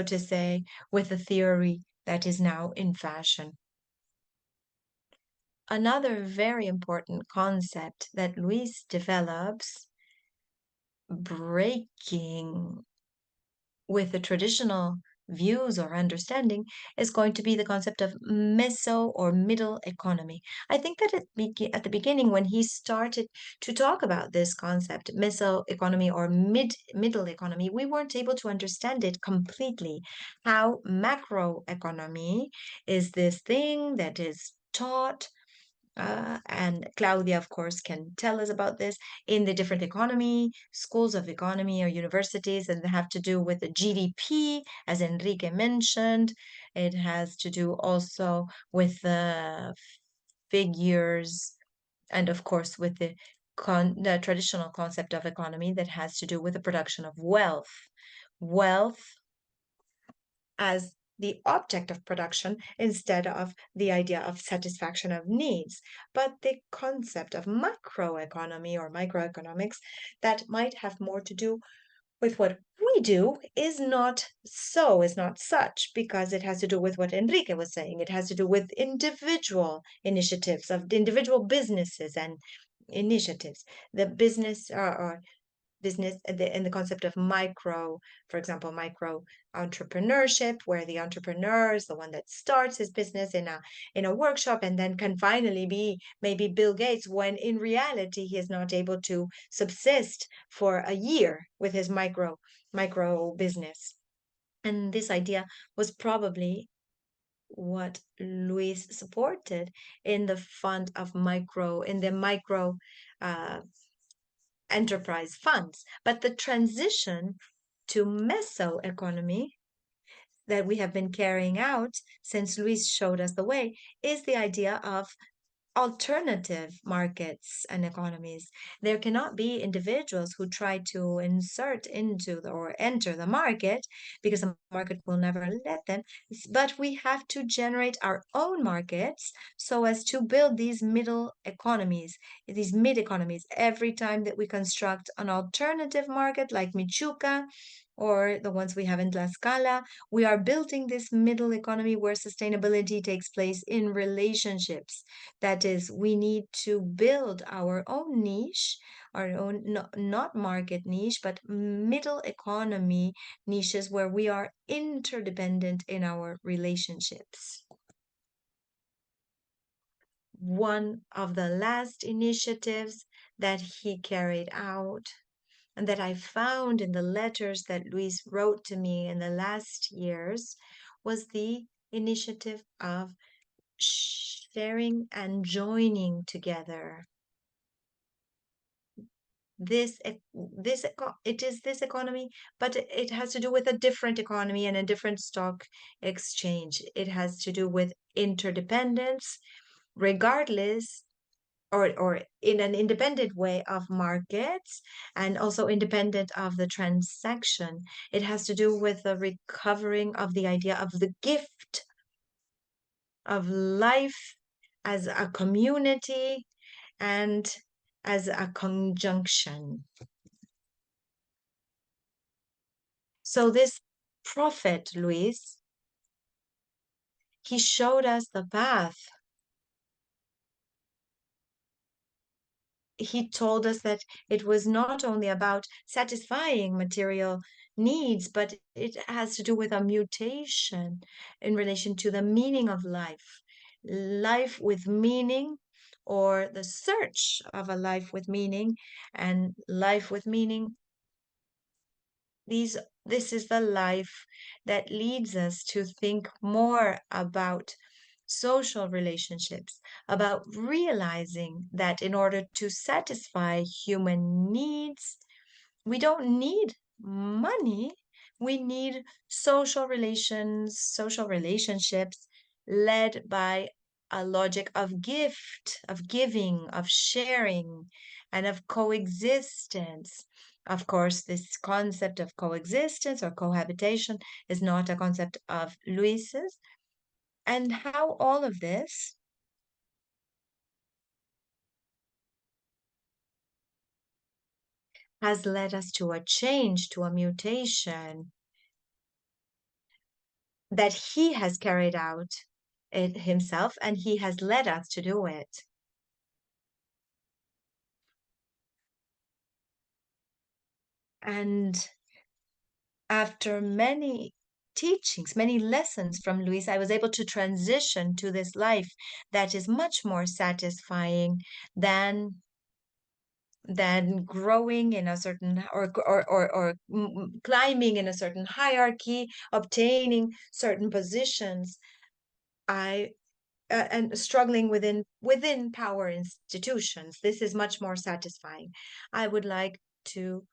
to say, with a theory that is now in fashion. Another very important concept that Luis develops, breaking with the traditional views or understanding, is going to be the concept of meso or middle economy. I think that at the beginning, when he started to talk about this concept, meso economy or middle economy, we weren't able to understand it completely. How macroeconomy is this thing that is taught, and Claudia, of course, can tell us about this, in the different schools of economy or universities, and they have to do with the GDP, as Enrique mentioned. It has to do also with the figures, and of course with the traditional concept of economy that has to do with the production of wealth. Wealth as the object of production instead of the idea of satisfaction of needs. But the concept of macroeconomy or microeconomics that might have more to do with what we do is not such, because it has to do with what Enrique was saying. It has to do with individual initiatives of individual businesses and initiatives. The business and the concept of micro, for example, micro entrepreneurship, where the entrepreneur is the one that starts his business in a workshop and then can finally be maybe Bill Gates, when in reality he is not able to subsist for a year with his micro business. And this idea was probably what Luis supported in the fund of micro enterprise funds. But the transition to meso economy that we have been carrying out since Luis showed us the way is the idea of alternative markets and economies. There cannot be individuals who try to insert into or enter the market because the market will never let them. But we have to generate our own markets so as to build these middle economies, these mid economies. Every time that we construct an alternative market like Mixiuhca, or the ones we have in Tlaxcala, we are building this middle economy where sustainability takes place in relationships. That is, we need to build our own niche, our own, not market niche, but middle economy niches where we are interdependent in our relationships. One of the last initiatives that he carried out and that I found in the letters that Luis wrote to me in the last years was the initiative of sharing and joining together. It is this economy, but it has to do with a different economy and a different stock exchange. It has to do with interdependence, regardless or in an independent way of markets and also independent of the transaction. It has to do with the recovering of the idea of the gift of life as a community and as a conjunction. So this prophet, Luis, he showed us the path. He told us that it was not only about satisfying material needs, but it has to do with a mutation in relation to the meaning of life. Life with meaning, or the search of a life with meaning, and life with meaning. This is the life that leads us to think more about social relationships, about realizing that in order to satisfy human needs, we don't need money. We need social relations, social relationships led by a logic of gift, of giving, of sharing, and of coexistence. Of course, this concept of coexistence or cohabitation is not a concept of Luis's, and how all of this has led us to a change, to a mutation that he has carried out it himself, and he has led us to do it. And after many teachings, many lessons from Luis, I was able to transition to this life that is much more satisfying than growing in a certain or climbing in a certain hierarchy, obtaining certain positions. And struggling within power institutions. This is much more satisfying. I would like to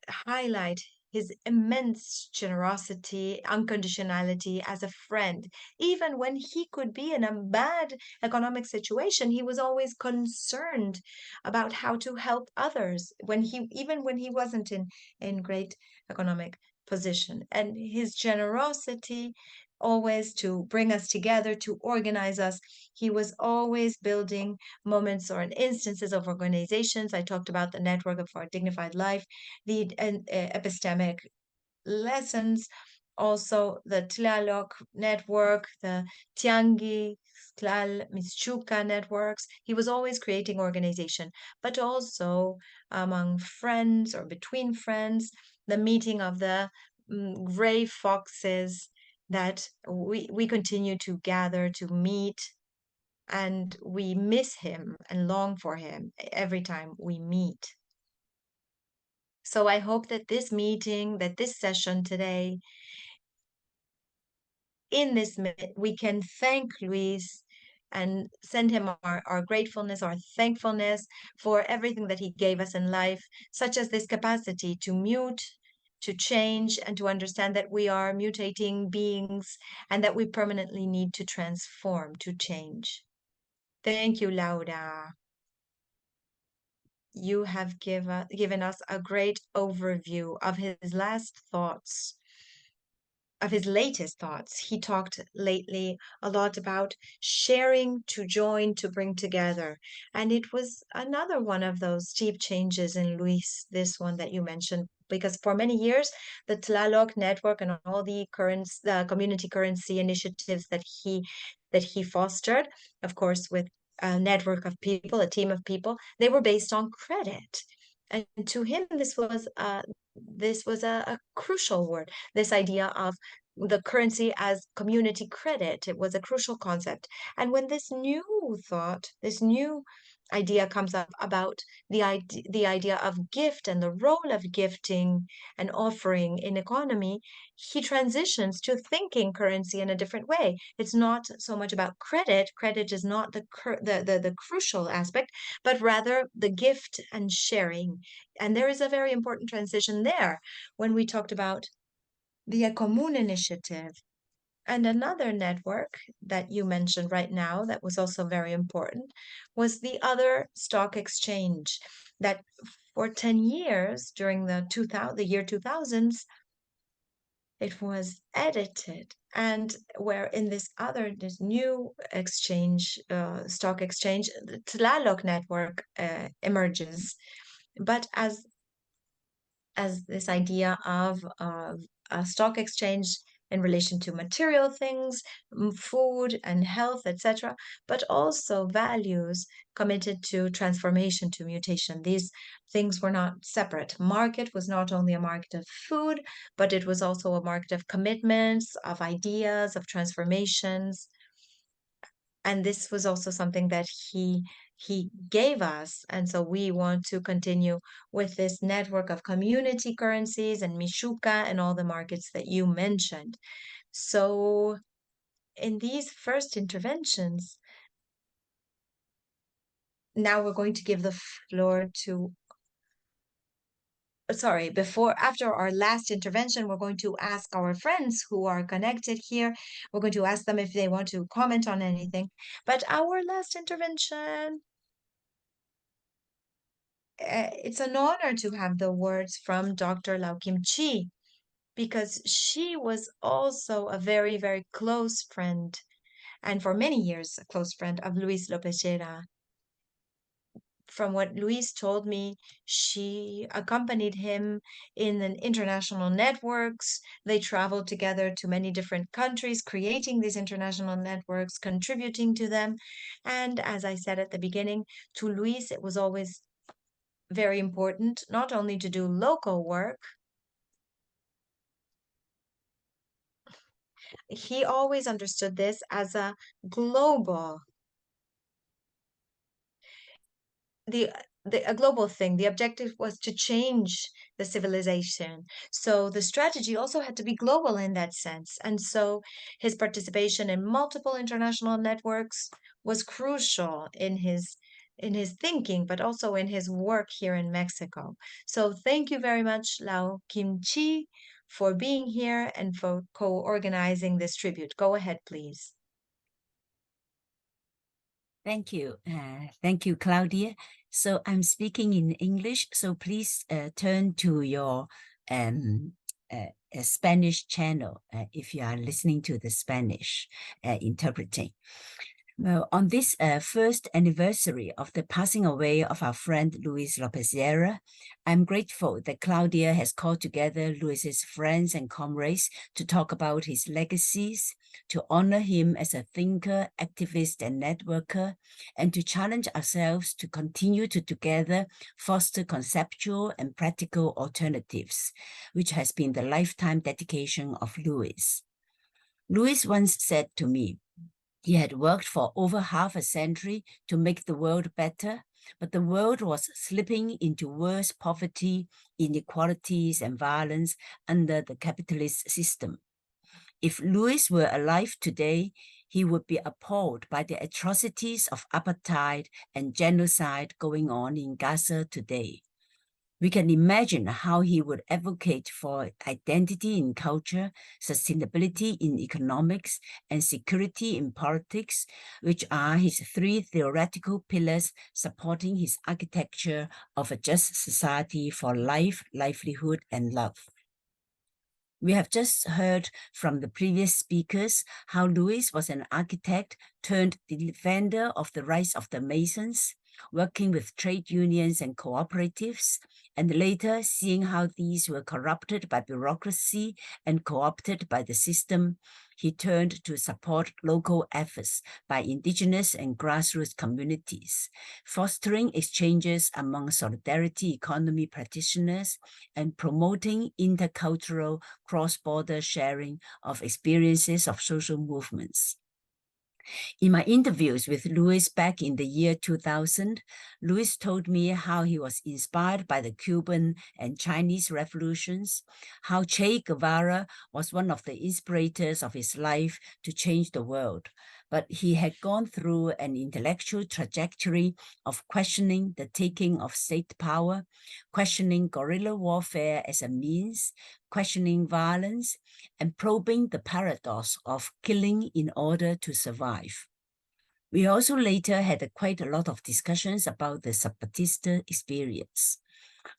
highlight his immense generosity, unconditionality as a friend. Even when he could be in a bad economic situation, he was always concerned about how to help others even when he wasn't in great economic position. And his generosity always to bring us together, to organize us. He was always building moments or instances of organizations. I talked about the network of our dignified life, the epistemic lessons, also the Tlaloc network, the Tiangi, Tlal, Mixiuhca networks. He was always creating organization, but also among friends or between friends, the meeting of the gray foxes that we continue to gather, to meet, and we miss him and long for him every time we meet. So I hope that this meeting, that this session today, in this minute, we can thank Luis and send him our gratefulness, our thankfulness for everything that he gave us in life, such as this capacity to mute, to change, and to understand that we are mutating beings and that we permanently need to transform, to change. Thank you, Laura. You have given us a great overview of his last thoughts, of his latest thoughts. He talked lately a lot about sharing, to join, to bring together. And it was another one of those deep changes in Luis, this one that you mentioned, because for many years, the Tlaloc network and all the community currency initiatives that he fostered, of course, with a network of people, a team of people, they were based on credit. And to him, this was a crucial word, this idea of the currency as community credit. It was a crucial concept. And when this new thought, this new idea comes up about the idea of gift and the role of gifting and offering in economy, he transitions to thinking currency in a different way. It's not so much about credit. Credit is not the crucial aspect, but rather the gift and sharing. And there is a very important transition there when we talked about the Ecomún initiative. And another network that you mentioned right now that was also very important was the other stock exchange that for 10 years during the year 2000s, it was edited, and where in this new exchange, stock exchange, the Tlaloc network emerges. But as this idea of a stock exchange in relation to material things, food and health, etc., but also values committed to transformation, to mutation. These things were not separate. Market was not only a market of food, but it was also a market of commitments, of ideas, of transformations. And this was also something that he gave us. And so we want to continue with this network of community currencies and Mixiuhca and all the markets that you mentioned. So in these first interventions, now we're going to give the floor to, after our last intervention, we're going to ask our friends who are connected here, we're going to ask them if they want to comment on anything. But our last intervention, it's an honor to have the words from Dr. Lau Kim Chi, because she was also a very, very close friend, and for many years, a close friend of Luis Lopezllera. From what Luis told me, she accompanied him in an international networks. They traveled together to many different countries, creating these international networks, contributing to them. And as I said at the beginning, to Luis, it was always very important not only to do local work. He always understood this as a global, a global thing. The objective was to change the civilization. So the strategy also had to be global in that sense. And so his participation in multiple international networks was crucial in his thinking, but also in his work here in Mexico. So thank you very much, Lau Kim Chi, for being here and for co-organizing this tribute. Go ahead, please. Thank you. Thank you, Claudia. So I'm speaking in English, so please turn to your Spanish channel if you are listening to the Spanish interpreting. Well, on this first anniversary of the passing away of our friend Luis Lopezllera, I'm grateful that Claudia has called together Luis's friends and comrades to talk about his legacies, to honor him as a thinker, activist, and networker, and to challenge ourselves to continue to together foster conceptual and practical alternatives, which has been the lifetime dedication of Luis. Luis once said to me, he had worked for over half a century to make the world better, but the world was slipping into worse poverty, inequalities, and violence under the capitalist system. If Luis were alive today, he would be appalled by the atrocities of apartheid and genocide going on in Gaza today. We can imagine how he would advocate for identity in culture, sustainability in economics, and security in politics, which are his three theoretical pillars supporting his architecture of a just society for life, livelihood, and love. We have just heard from the previous speakers how Luis was an architect turned defender of the rights of the Masons, working with trade unions and cooperatives, and later seeing how these were corrupted by bureaucracy and co-opted by the system. He turned to support local efforts by indigenous and grassroots communities, fostering exchanges among solidarity economy practitioners and promoting intercultural cross-border sharing of experiences of social movements. In my interviews with Luis back in the year 2000, Luis told me how he was inspired by the Cuban and Chinese revolutions, how Che Guevara was one of the inspirators of his life to change the world. But he had gone through an intellectual trajectory of questioning the taking of state power, questioning guerrilla warfare as a means, questioning violence, and probing the paradox of killing in order to survive. We also later had quite a lot of discussions about the Zapatista experience.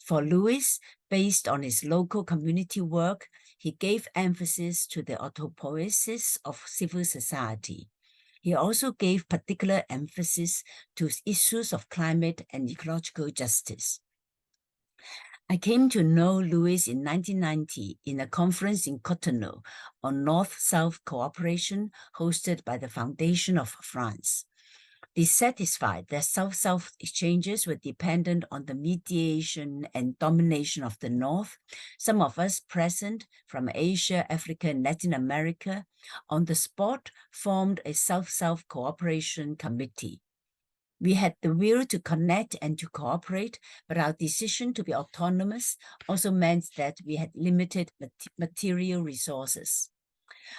For Luis, based on his local community work, he gave emphasis to the autopoiesis of civil society. He also gave particular emphasis to issues of climate and ecological justice. I came to know Luis in 1990 in a conference in Cotonou on North-South cooperation hosted by the Foundation of France. Dissatisfied that South-South exchanges were dependent on the mediation and domination of the North, some of us present from Asia, Africa, and Latin America on the spot formed a South-South cooperation committee. We had the will to connect and to cooperate, but our decision to be autonomous also meant that we had limited material resources.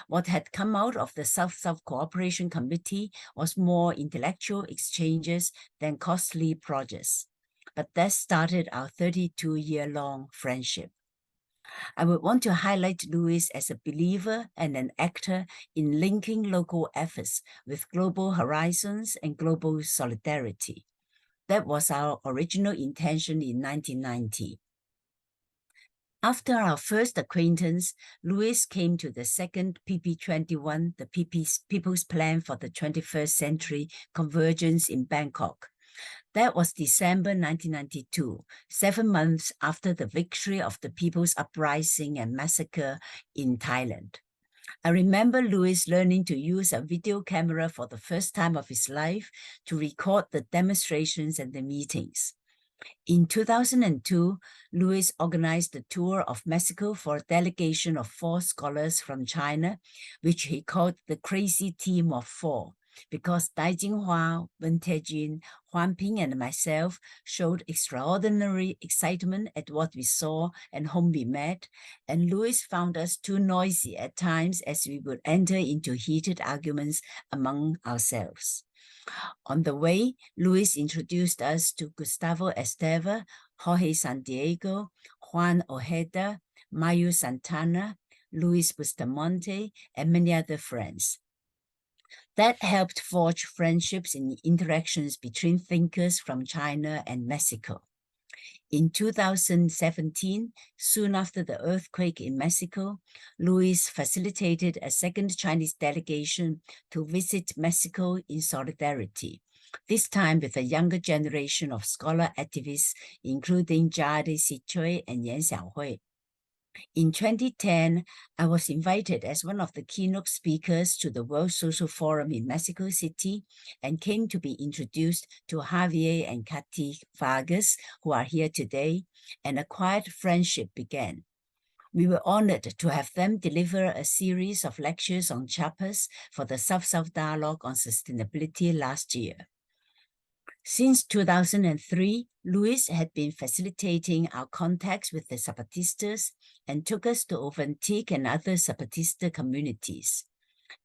What had come out of the South-South Cooperation Committee was more intellectual exchanges than costly projects. But that started our 32-year-long friendship. I would want to highlight Luis as a believer and an actor in linking local efforts with global horizons and global solidarity. That was our original intention in 1990. After our first acquaintance, Luis came to the second PP21, the People's Plan for the 21st Century Convergence in Bangkok. That was December 1992, 7 months after the victory of the People's Uprising and Massacre in Thailand. I remember Luis learning to use a video camera for the first time of his life to record the demonstrations and the meetings. In 2002, Luis organized a tour of Mexico for a delegation of 4 scholars from China, which he called the Crazy Team of 4, because Dai Jinghua, Wen Tejin, Huan Ping, and myself showed extraordinary excitement at what we saw and whom we met, and Luis found us too noisy at times as we would enter into heated arguments among ourselves. On the way, Luis introduced us to Gustavo Esteva, Jorge Santiago, Juan Ojeda, Mayu Santana, Luis Bustamante, and many other friends. That helped forge friendships and interactions between thinkers from China and Mexico. In 2017, soon after the earthquake in Mexico, Luis facilitated a second Chinese delegation to visit Mexico in solidarity, this time with a younger generation of scholar activists, including Jade Sichui and Yan Xiaohui. In 2010, I was invited as one of the keynote speakers to the World Social Forum in Mexico City and came to be introduced to Javier and Katy Vargas, who are here today, and a quiet friendship began. We were honored to have them deliver a series of lectures on Chiapas for the South-South Dialogue on Sustainability last year. Since 2003, Luis had been facilitating our contacts with the Zapatistas and took us to Oventique and other Zapatista communities.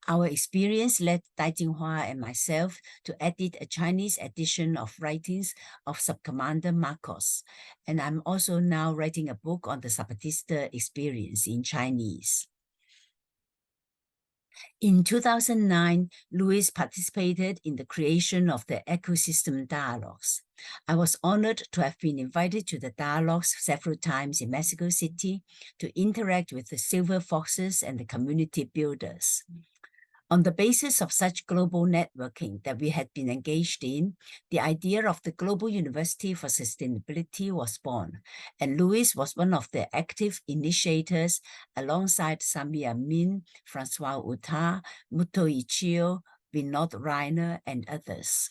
Our experience led Dai Jinghua and myself to edit a Chinese edition of writings of Subcommander Marcos, and I'm also now writing a book on the Zapatista experience in Chinese. In 2009, Luis participated in the creation of the Ecosystem Dialogues. I was honored to have been invited to the dialogues several times in Mexico City to interact with the Silver Foxes and the community builders. On the basis of such global networking that we had been engaged in, the idea of the Global University for Sustainability was born, and Luis was one of the active initiators alongside Sami Amin, Francois Uta, Muto Ichio, Vinod Reiner, and others.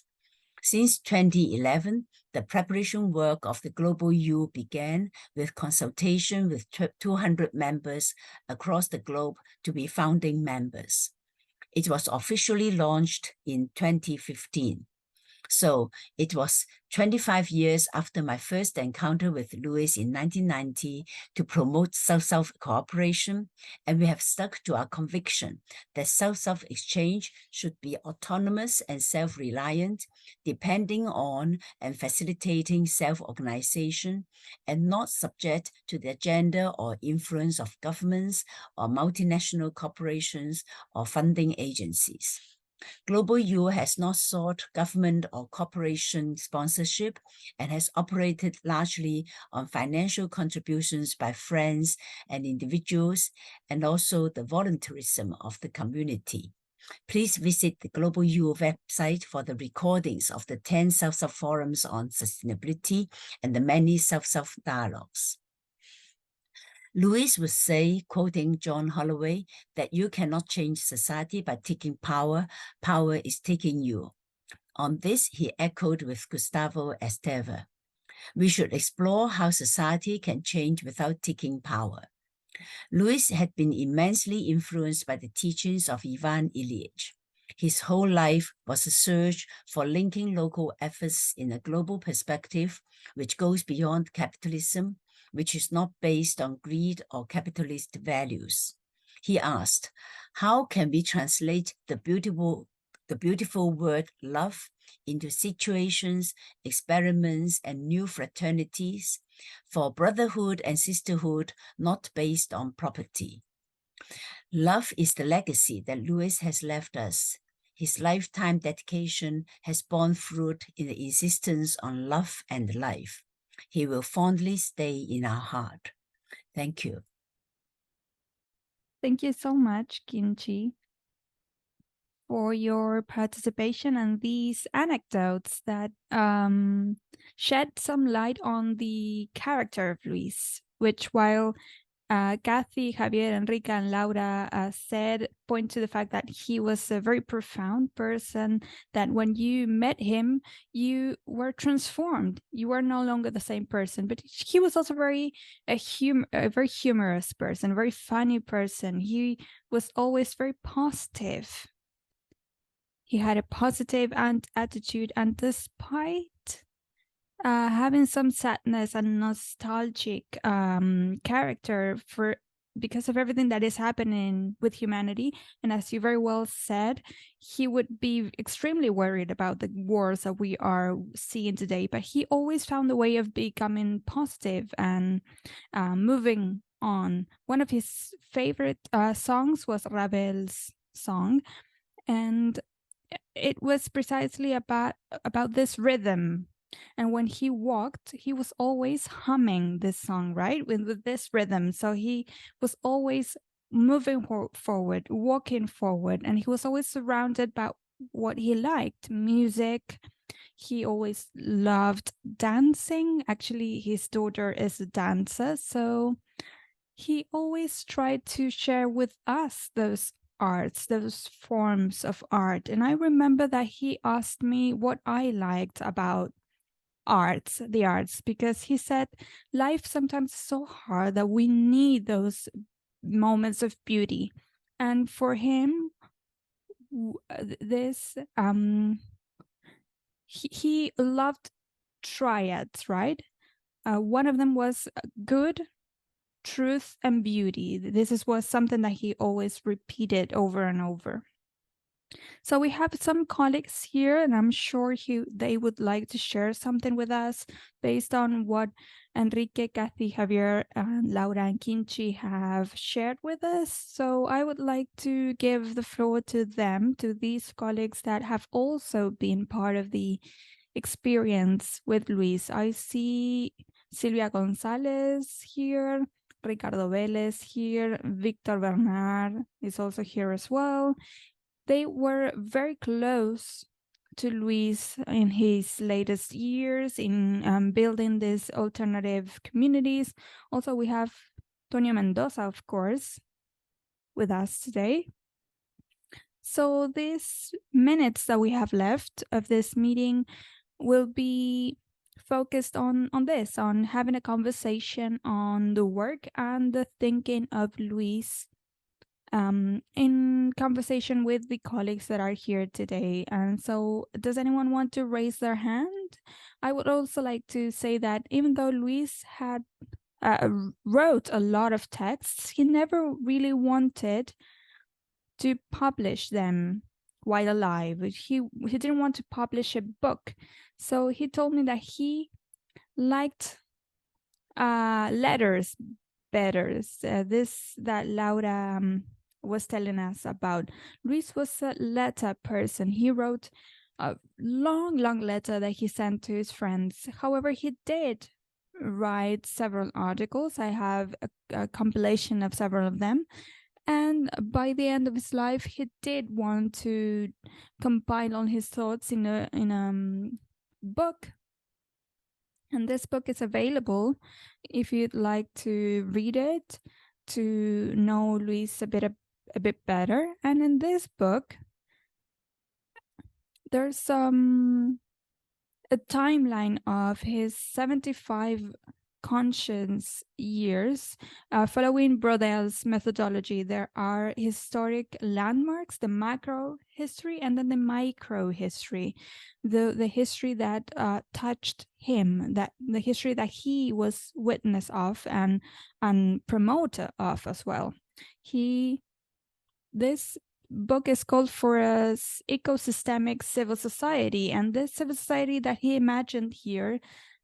Since 2011, the preparation work of the Global U began with consultation with 200 members across the globe to be founding members. It was officially launched in 2015. So it was 25 years after my first encounter with Luis in 1990 to promote South-South cooperation, and we have stuck to our conviction that South-South exchange should be autonomous and self-reliant, depending on and facilitating self-organization, and not subject to the agenda or influence of governments or multinational corporations or funding agencies. Global U has not sought government or corporation sponsorship and has operated largely on financial contributions by friends and individuals, and also the voluntarism of the community. Please visit the Global U website for the recordings of the 10 South-South forums on sustainability and the many South-South dialogues. Luis would say, quoting John Holloway, that you cannot change society by taking power. Power is taking you. On this, he echoed with Gustavo Esteve. We should explore how society can change without taking power. Luis had been immensely influenced by the teachings of Ivan Ilyich. His whole life was a search for linking local efforts in a global perspective, which goes beyond capitalism, which is not based on greed or capitalist values. He asked, how can we translate the beautiful word love into situations, experiments, and new fraternities for brotherhood and sisterhood not based on property? Love is the legacy that Luis has left us. His lifetime dedication has borne fruit in the insistence on love and life. He will fondly stay in our heart. Thank you. Thank you so much, Kimchi, for your participation and these anecdotes that shed some light on the character of Luis, which while Kathy, Javier, Enrique, and Laura said, point to the fact that he was a very profound person, that when you met him, you were transformed. You were no longer the same person, but he was also a very humorous person, a very funny person. He was always very positive. He had a positive attitude, and despite having some sadness and nostalgic character because of everything that is happening with humanity. And as you very well said, he would be extremely worried about the wars that we are seeing today, but he always found a way of becoming positive and moving on. One of his favorite songs was Ravel's song, and it was precisely about this rhythm. And when he walked, he was always humming this song, right? With this rhythm. So he was always moving forward, walking forward. And he was always surrounded by what he liked, music. He always loved dancing. Actually, his daughter is a dancer. So he always tried to share with us those arts, those forms of art. And I remember that he asked me what I liked about the arts, because he said life sometimes is so hard that we need those moments of beauty. And for him, this he loved triads, right? One of them was good, truth and beauty. This was something that he always repeated over and over. So we have some colleagues here, and I'm sure they would like to share something with us based on what Enrique, Kathy, Javier, and Laura and Kinchi have shared with us. So I would like to give the floor to them, to these colleagues that have also been part of the experience with Luis. I see Silvia Gonzalez here, Ricardo Vélez here, Victor Bernard is also here as well. They were very close to Luis in his latest years in building these alternative communities. Also, we have Tonio Mendoza, of course, with us today. So these minutes that we have left of this meeting will be focused on this, on having a conversation on the work and the thinking of Luis in conversation with the colleagues that are here today. And so does anyone want to raise their hand? I would also like to say that even though Luis had wrote a lot of texts, he never really wanted to publish them while alive. He didn't want to publish a book. So he told me that he liked letters better. This that Laura was telling us about. Luis was a letter person. He wrote a long letter that he sent to his friends. However, he did write several articles. I have a compilation of several of them. And by the end of his life, he did want to compile all his thoughts in a book. And this book is available if you'd like to read it, to know Luis a bit better. And in this book, there's a timeline of his 75 conscious years following Brodel's methodology. There are historic landmarks, the macro history, and then the micro history, the history that touched him, that the history that he was witness of and promoter of as well. This book is called For a Ecosystemic Civil Society, and this civil society that he imagined here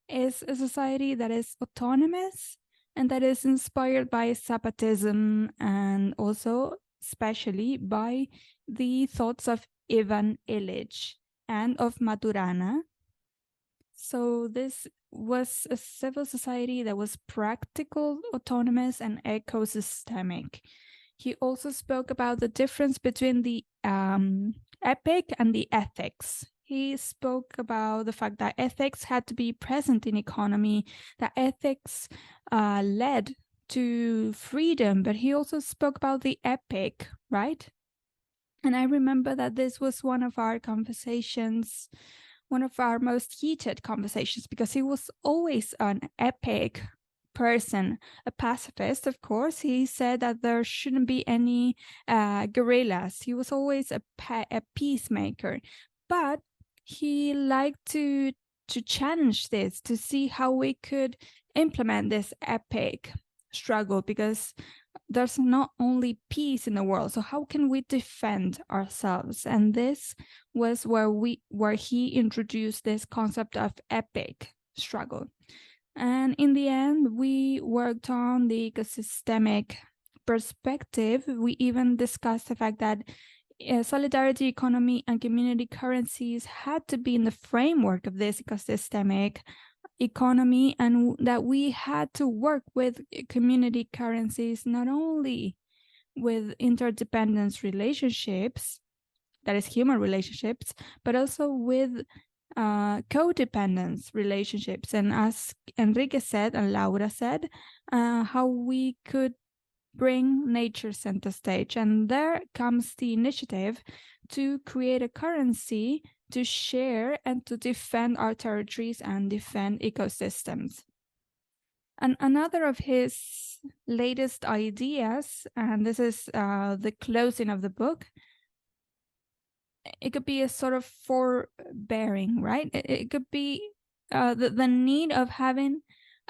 is a society that is autonomous and that is inspired by Zapatism and also especially by the thoughts of Ivan Illich and of Maturana. So this was a civil society that was practical, autonomous, and ecosystemic. He also spoke about the difference between the epic and the ethics. He spoke about the fact that ethics had to be present in economy, that ethics led to freedom, but he also spoke about the epic, right? And I remember that this was one of our conversations, one of our most heated conversations, because he was always an epic person, a pacifist, of course. He said that there shouldn't be any guerrillas. He was always a peacemaker, but he liked to challenge this, to see how we could implement this epic struggle, because there's not only peace in the world, so how can we defend ourselves? And this was where he introduced this concept of epic struggle. And in the end, we worked on the ecosystemic perspective. We even discussed the fact that solidarity economy and community currencies had to be in the framework of this ecosystemic economy, and that we had to work with community currencies not only with interdependence relationships, that is human relationships, but also with codependence relationships. And as Enrique said and Laura said, how we could bring nature center stage. And there comes the initiative to create a currency to share and to defend our territories and defend ecosystems. And another of his latest ideas, and this is the closing of the book, it could be a sort of forbearing, right? It could be the need of having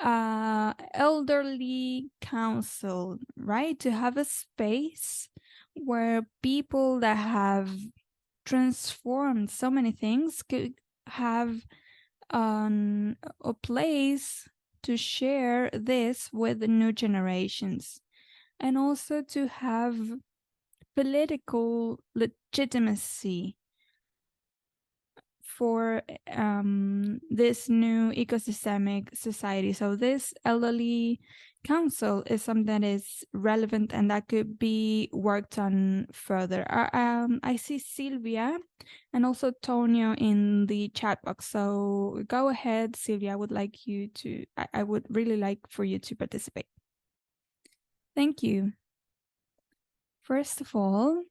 elderly council, right? To have a space where people that have transformed so many things could have a place to share this with the new generations, and also to have political legitimacy for this new ecosystemic society. So this elderly council is something that is relevant and that could be worked on further. I see Silvia and also Tonio in the chat box. So go ahead, Silvia. I would really like for you to participate. Thank you. First of all,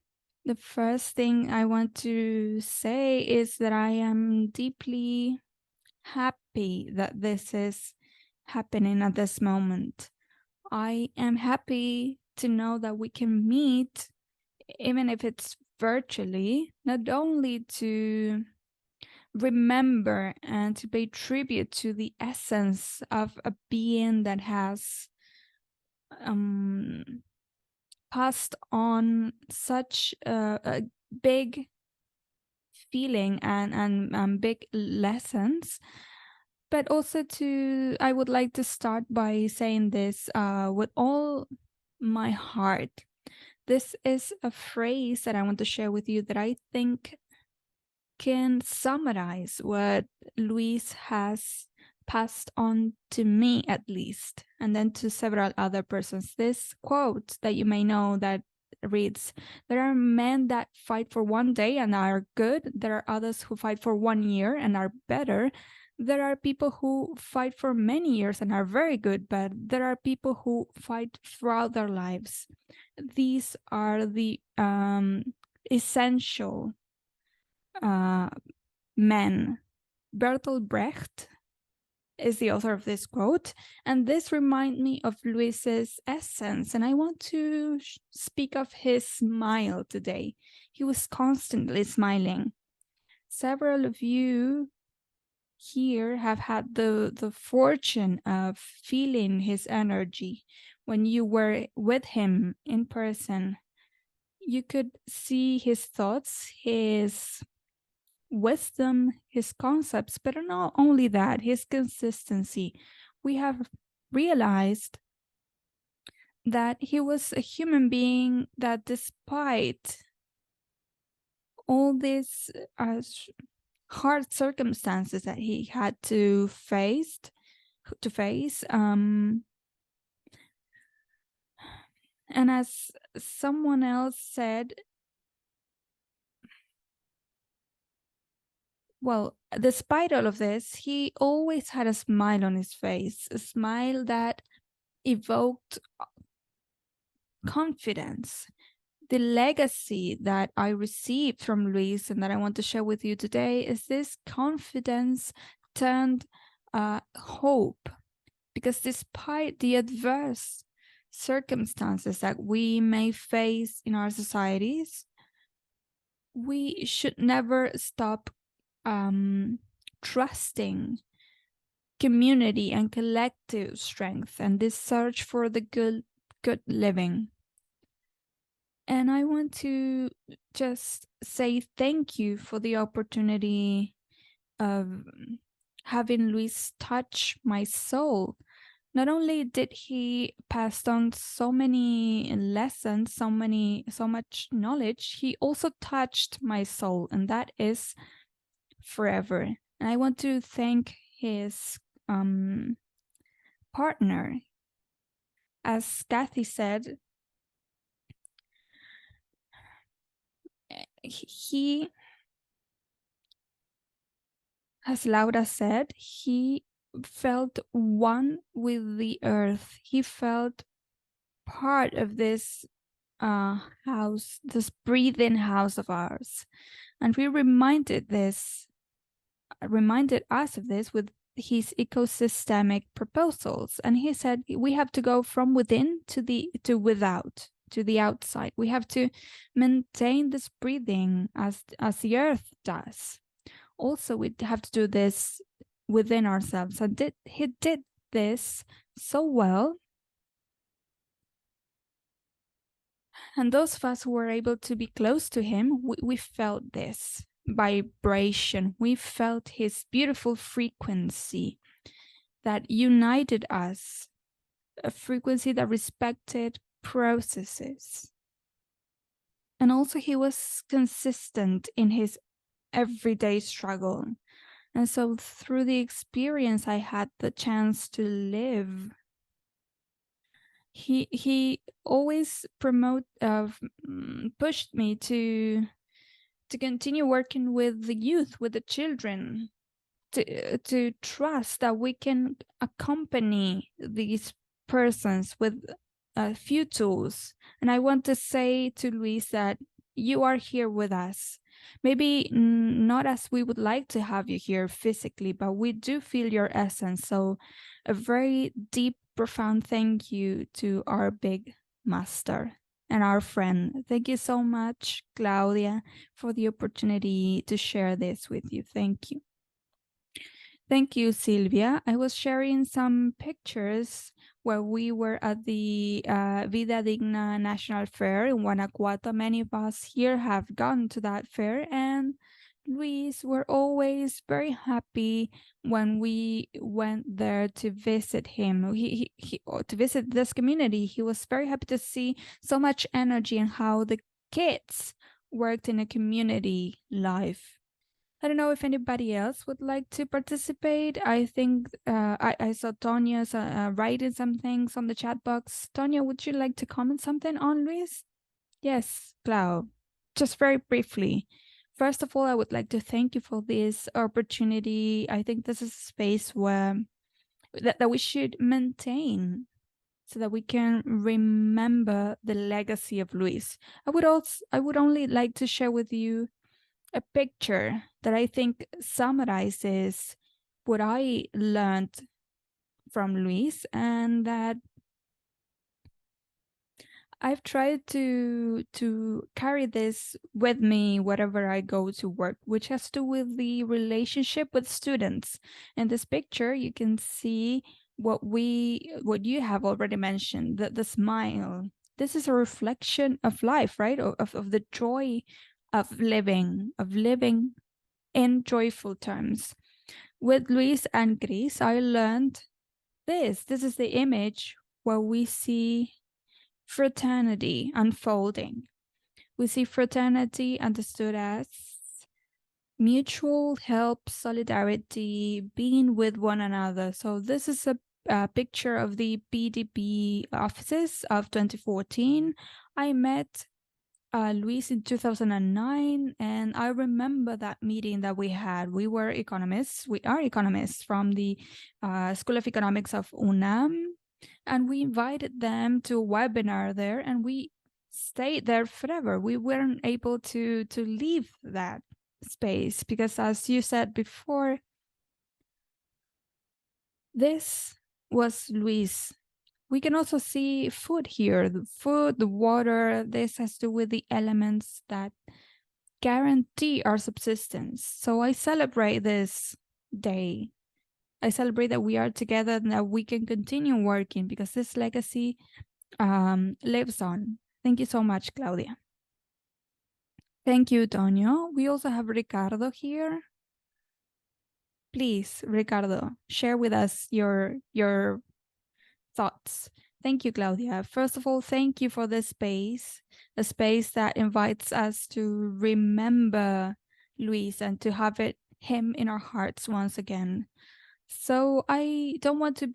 the first thing I want to say is that I am deeply happy that this is happening at this moment. I am happy to know that we can meet, even if it's virtually, not only to remember and to pay tribute to the essence of a being that has passed on such a big feeling and big lessons, but also I would like to start by saying this with all my heart. This is a phrase that I want to share with you that I think can summarize what Luis has passed on to me, at least, and then to several other persons. This quote that you may know that reads, "There are men that fight for one day and are good. There are others who fight for 1 year and are better. There are people who fight for many years and are very good, but there are people who fight throughout their lives." These are the essential men. Bertolt Brecht is the author of this quote, and this reminds me of Luis's essence, and I want to speak of his smile today. He was constantly smiling. Several of you here have had the fortune of feeling his energy. When you were with him in person, you could see his thoughts, his wisdom, his concepts, but not only that, his consistency. We have realized that he was a human being that, despite all these hard circumstances that he had to face, and as someone else said, well, despite all of this, he always had a smile on his face, a smile that evoked confidence. The legacy that I received from Luis and that I want to share with you today is this confidence turned hope. Because despite the adverse circumstances that we may face in our societies, we should never stop trusting community and collective strength and this search for the good living. And I want to just say thank you for the opportunity of having Luis touch my soul. Not only did he pass on so many lessons, so much knowledge, he also touched my soul, and that is forever. And I want to thank his partner. As Kathy said, he, as Laura said, he felt one with the earth. He felt part of this house, this breathing house of ours. And we reminded us of this with his ecosystemic proposals. And he said we have to go from within to without, to the outside. We have to maintain this breathing as the earth does. Also, we have to do this within ourselves. And he did this so well. And those of us who were able to be close to him, we felt this vibration. We felt his beautiful frequency that united us, a frequency that respected processes. And also he was consistent in his everyday struggle. And so through the experience I had the chance to live, he always pushed me to continue working with the youth, with the children, to trust that we can accompany these persons with a few tools. And I want to say to Luis that you are here with us. Maybe not as we would like to have you here physically, but we do feel your essence. So a very deep, profound thank you to our big master and our friend. Thank you so much, Claudia, for the opportunity to share this with you. Thank you. Thank you, Silvia. I was sharing some pictures where we were at the Vida Digna National Fair in Guanajuato. Many of us here have gone to that fair, and Luis were always very happy when we went there to visit him. To visit this community. He was very happy to see so much energy and how the kids worked in a community life. I don't know if anybody else would like to participate. I think I saw Tonya's writing some things on the chat box. Tonya, would you like to comment something on Luis? Yes, Clau. Just very briefly. First of all, I would like to thank you for this opportunity. I think this is a space where that we should maintain so that we can remember the legacy of Luis. I would only like to share with you a picture that I think summarizes what I learned from Luis, and that I've tried to carry this with me wherever I go to work, which has to do with the relationship with students. In this picture, you can see what you have already mentioned, the smile. This is a reflection of life, right? Of the joy of living in joyful terms. With Luis and Chris, I learned this. This is the image where we see fraternity unfolding. We see fraternity understood as mutual help, solidarity, being with one another. So this is a picture of the PDP offices of 2014. I met Luis in 2009, and I remember that meeting that we had. We are economists from the School of Economics of UNAM, and we invited them to a webinar there, and we stayed there forever. We weren't able to leave that space because, as you said before, this was Luis. We can also see food here, the food, the water. This has to do with the elements that guarantee our subsistence. So I celebrate this day. I celebrate that we are together and that we can continue working because this legacy lives on. Thank you so much, Claudia. Thank you, Tonio. We also have Ricardo here. Please, Ricardo, share with us your thoughts. Thank you, Claudia. First of all, thank you for this space, a space that invites us to remember Luis and to have him in our hearts once again. So I don't want to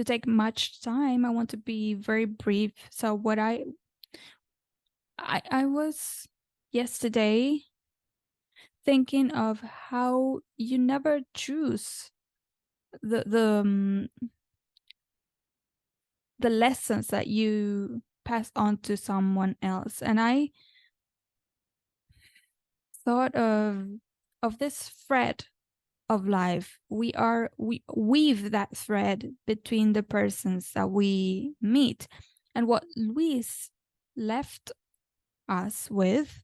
take much time. I want to be very brief. So what I was yesterday thinking of how you never choose the lessons that you pass on to someone else. And I thought of this thread of life. We weave that thread between the persons that we meet. And what Luis left us with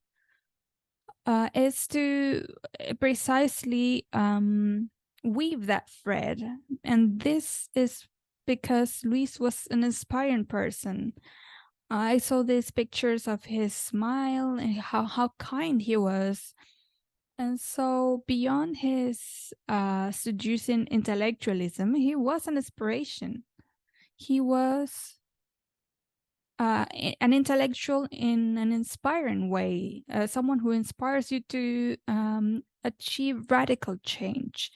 is to precisely weave that thread. And this is because Luis was an inspiring person. I saw these pictures of his smile and how kind he was. And so beyond his seducing intellectualism, he was an inspiration. He was an intellectual in an inspiring way, someone who inspires you to achieve radical change.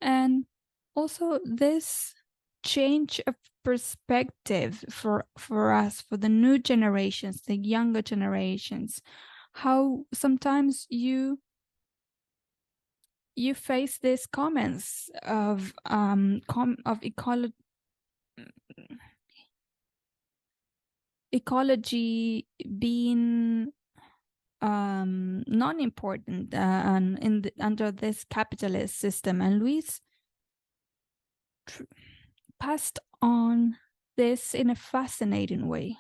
And also this change of perspective for us, for the new generations, the younger generations, how sometimes you face these comments of ecology being non-important and under this capitalist system. And Luis passed on this in a fascinating way.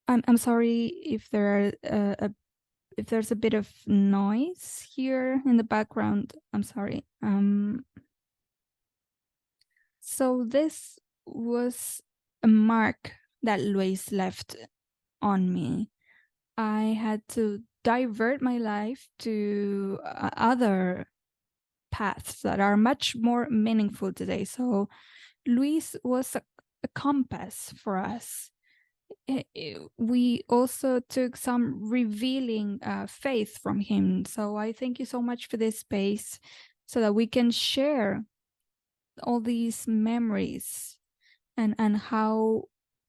I'm sorry if there's a bit of noise here in the background. I'm sorry. So this was a mark that Luis left on me. I had to divert my life to other paths that are much more meaningful today. So Luis was a compass for us. We also took some revealing faith from him. So I thank you so much for this space so that we can share all these memories and how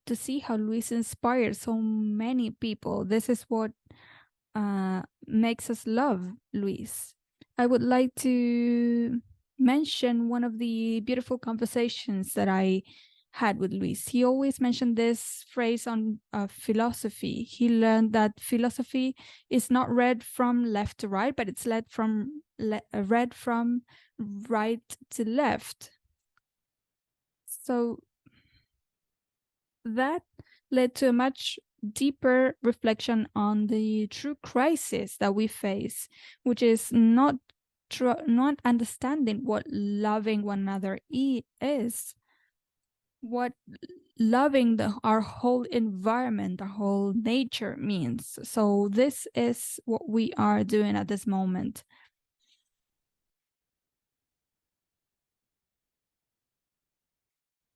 to see how Luis inspired so many people. This is what makes us love Luis. I would like to mention one of the beautiful conversations that I had with Luis. He always mentioned this phrase on philosophy. He learned that philosophy is not read from left to right, but it's read from right to left. So that led to a much deeper reflection on the true crisis that we face, which is not understanding what loving one another is, what loving our whole environment, our whole nature means. So this is what we are doing at this moment.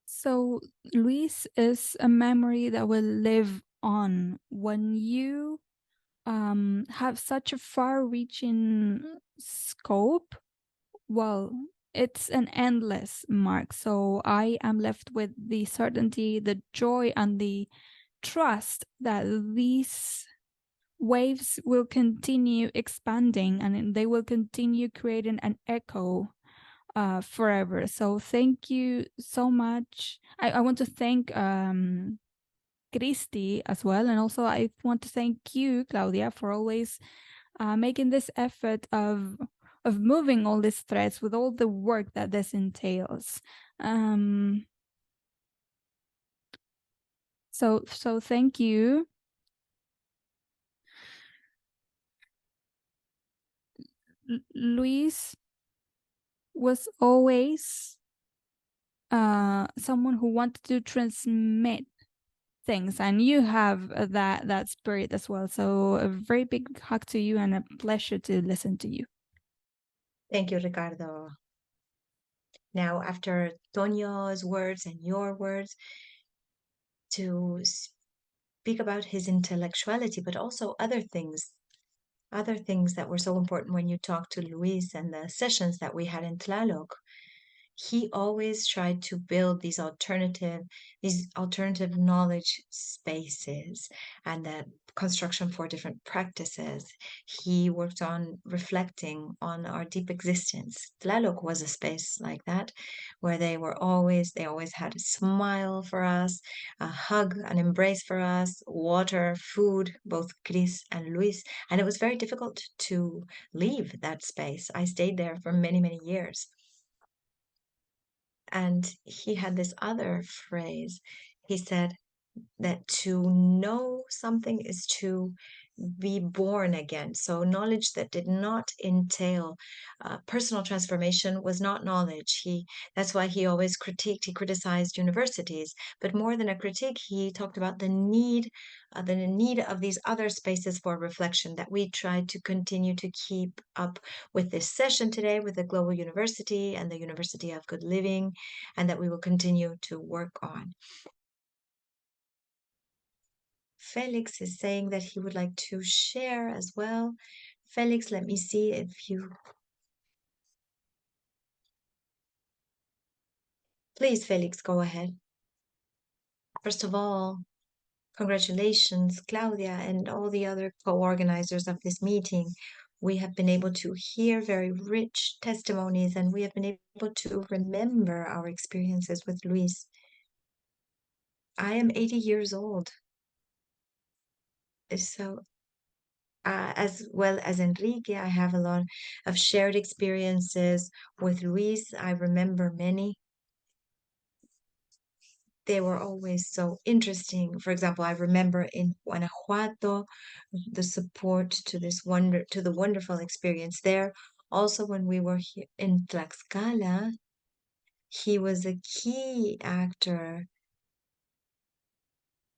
So Luis is a memory that will live on. When you have such a far-reaching scope, well, it's an endless mark. So I am left with the certainty, the joy, and the trust that these waves will continue expanding and they will continue creating an echo forever. So thank you so much. I want to thank Christy as well, and also I want to thank you, Claudia, for always making this effort of moving all these threads with all the work that this entails. So thank you. Luis was always someone who wanted to transmit things, and you have that spirit as well. So a very big hug to you and a pleasure to listen to you. Thank you, Ricardo. Now, after Tonio's words and your words, to speak about his intellectuality, but also other things that were so important when you talked to Luis and the sessions that we had in Tlaloc. He always tried to build these alternative knowledge spaces and the construction for different practices. He worked on reflecting on our deep existence. Tlaloc was a space like that, where they always had a smile for us, a hug, an embrace for us, water, food, both Chris and Luis. And it was very difficult to leave that space. I stayed there for many, many years. And he had this other phrase. He said that to know something is to be born again. So knowledge that did not entail personal transformation was not knowledge. That's why he always criticized universities. But more than a critique, he talked about the need of these other spaces for reflection that we try to continue to keep up with this session today with the Global University and the University of Good Living, and that we will continue to work on. Felix is saying that he would like to share as well. Felix, let me see if you... Please, Felix, go ahead. First of all, congratulations, Claudia, and all the other co-organizers of this meeting. We have been able to hear very rich testimonies, and we have been able to remember our experiences with Luis. I am 80 years old. So, as well as Enrique, I have a lot of shared experiences with Luis. I remember many. They were always so interesting. For example, I remember in Guanajuato, the support to the wonderful experience there. Also, when we were here in Tlaxcala, he was a key actor.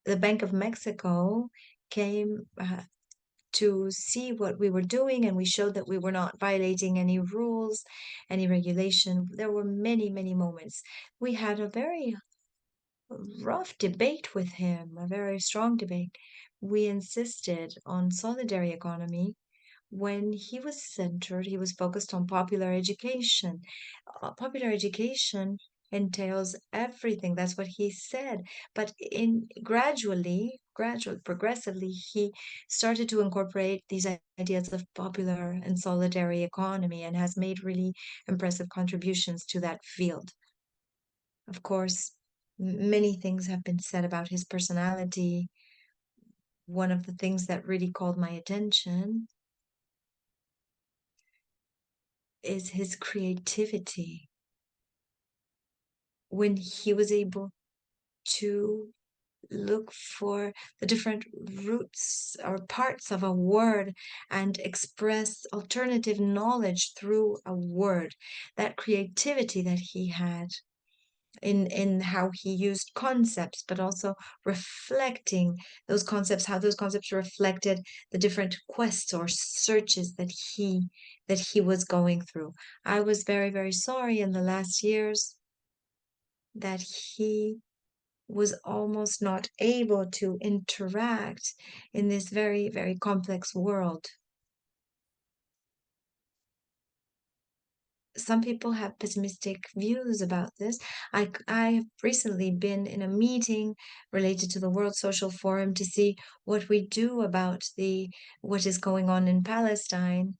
The Bank of Mexico came to see what we were doing, and we showed that we were not violating any rules, any regulation. There were many, many moments. We had a very rough debate with him, a very strong debate. We insisted on solidary economy. When he was centered, he was focused on popular education. Popular education entails everything. That's what he said. But progressively, he started to incorporate these ideas of popular and solidary economy and has made really impressive contributions to that field. Of course, many things have been said about his personality. One of the things that really called my attention is his creativity. When he was able to look for the different roots or parts of a word and express alternative knowledge through a word, that creativity that he had in how he used concepts, but also reflecting those concepts, how those concepts reflected the different quests or searches that he was going through. I was very, very sorry in the last years that he was almost not able to interact in this very, very complex world. Some people have pessimistic views about this. I have recently been in a meeting related to the World Social Forum to see what we do about what is going on in Palestine.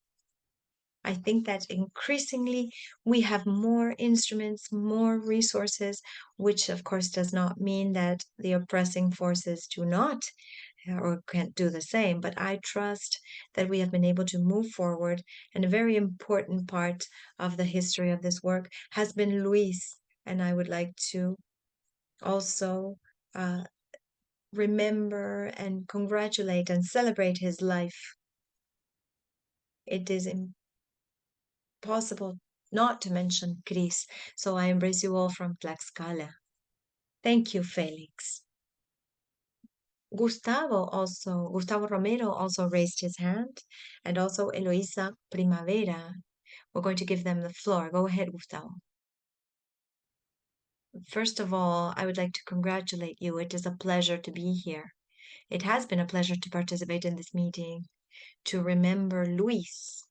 I think that increasingly we have more instruments, more resources, which of course does not mean that the oppressing forces do not or can't do the same, but I trust that we have been able to move forward. And a very important part of the history of this work has been Luis, and I would like to also remember and congratulate and celebrate his life. It is impossible not to mention Chris, so I embrace you all from Tlaxcala. Thank you, Felix. Gustavo Romero also raised his hand, and also Eloisa Primavera. We're going to give them the floor. Go ahead, Gustavo. First of all, I would like to congratulate you. It is a pleasure to be here. It has been a pleasure to participate in this meeting, to remember Luis.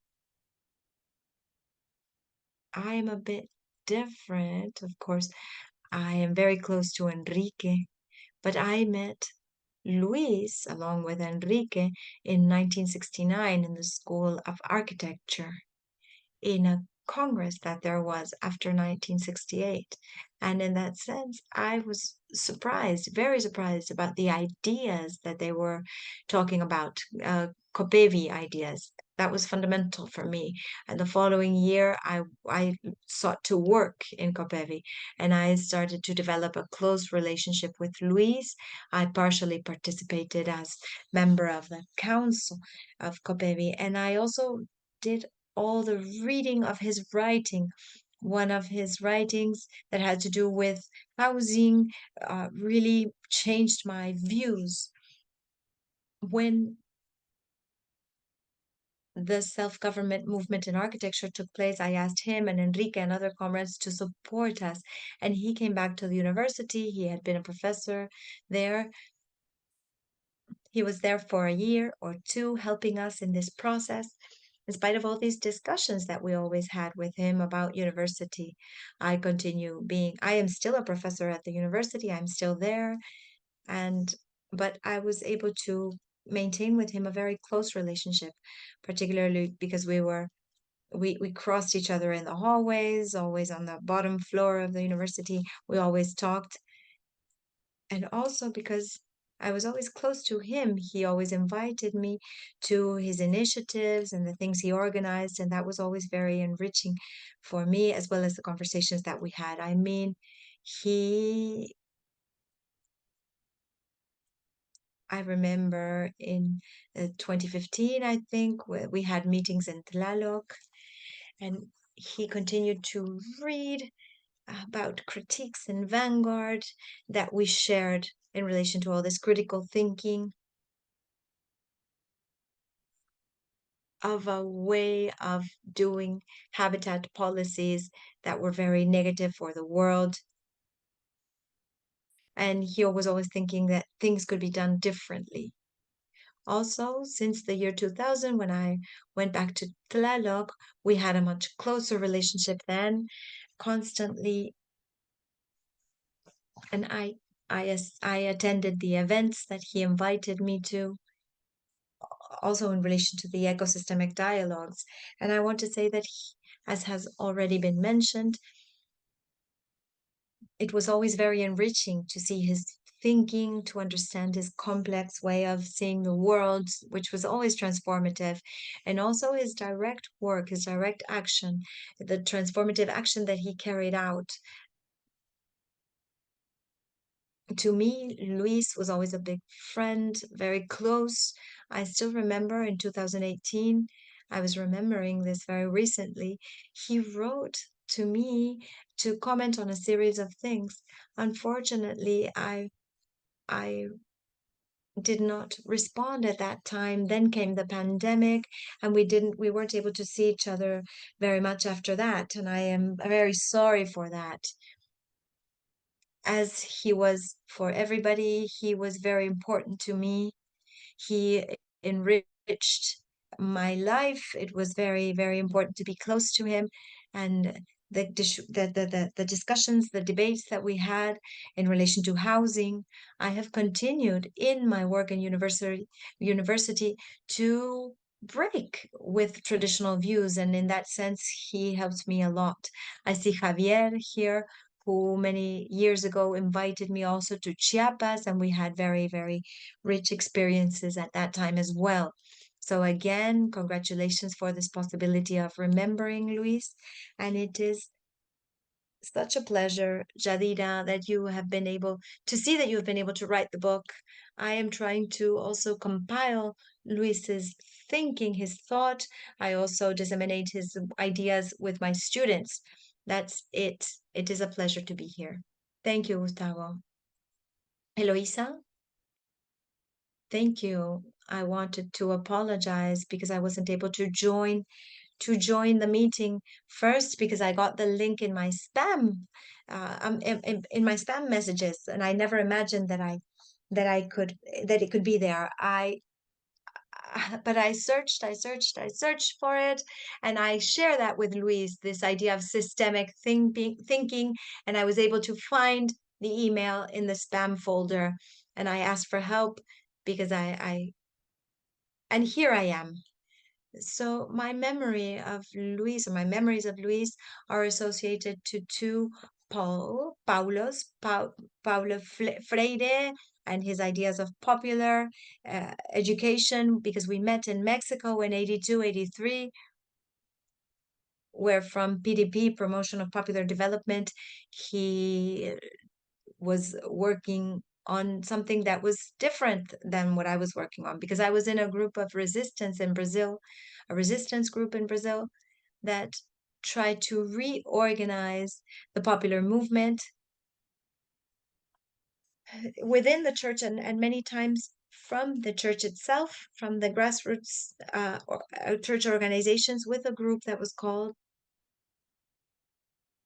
I am a bit different, of course. I am very close to Enrique, but I met Luis, along with Enrique, in 1969 in the School of Architecture, in a congress that there was after 1968. And in that sense, I was surprised, very surprised about the ideas that they were talking about, COPEVI ideas, that was fundamental for me. And the following year, I sought to work in COPEVI, and I started to develop a close relationship with Luis. I partially participated as member of the council of COPEVI, and I also did all the reading of his writing. One of his writings that had to do with housing really changed my views. When the self-government movement in architecture took place, I asked him and Enrique and other comrades to support us. And he came back to the university. He had been a professor there. He was there for a year or two, helping us in this process. In spite of all these discussions that we always had with him about university, I am still a professor at the university. I'm still there. But I was able to maintain with him a very close relationship, particularly because we crossed each other in the hallways, always on the bottom floor of the university. We always talked. And also because I was always close to him, he always invited me to his initiatives and the things he organized, and that was always very enriching for me, as well as the conversations that we had. I mean, I remember in 2015, I think, we had meetings in Tlaloc, and he continued to read about critiques in Vanguard that we shared in relation to all this critical thinking of a way of doing habitat policies that were very negative for the world. And he was always thinking that things could be done differently. Also, since the year 2000, when I went back to Tlaloc, we had a much closer relationship then, constantly. And I attended the events that he invited me to, also in relation to the ecosystemic dialogues. And I want to say that, as has already been mentioned, it was always very enriching to see his thinking, to understand his complex way of seeing the world, which was always transformative, and also his direct work, his direct action, the transformative action that he carried out. To me, Luis was always a big friend, very close. I still remember in 2018, I was remembering this very recently, he wrote to me to comment on a series of things. Unfortunately, I did not respond at that time. Then came the pandemic, and we weren't able to see each other very much after that, and I am very sorry for that. As he was for everybody, he was very important to me. He enriched my life. It was very, very important to be close to him. And the discussions, the debates that we had in relation to housing, I have continued in my work in university to break with traditional views. And in that sense, he helped me a lot. I see Javier here, who many years ago invited me also to Chiapas, and we had very, very rich experiences at that time as well. So again, congratulations for this possibility of remembering Luis. And it is such a pleasure, Yadira, that you have been able to see that you have been able to write the book. I am trying to also compile Luis's thinking, his thought. I also disseminate his ideas with my students. That's it. It is a pleasure to be here. Thank you, Gustavo. Eloisa? Thank you. I wanted to apologize because I wasn't able to join the meeting first, because I got the link in my spam in my spam messages, and I never imagined that it could be there. But I searched for it, and I share that with Luis, this idea of systemic thinking, and I was able to find the email in the spam folder, and I asked for help because and here I am. So my memories of Luis are associated to two Paulo Freire and his ideas of popular education, because we met in Mexico in 82, 83, where from PDP, Promotion of Popular Development, he was working on something that was different than what I was working on, because I was in a group of resistance in Brazil, a resistance group in Brazil that tried to reorganize the popular movement within the church, and many times from the church itself, from the grassroots church organizations, with a group that was called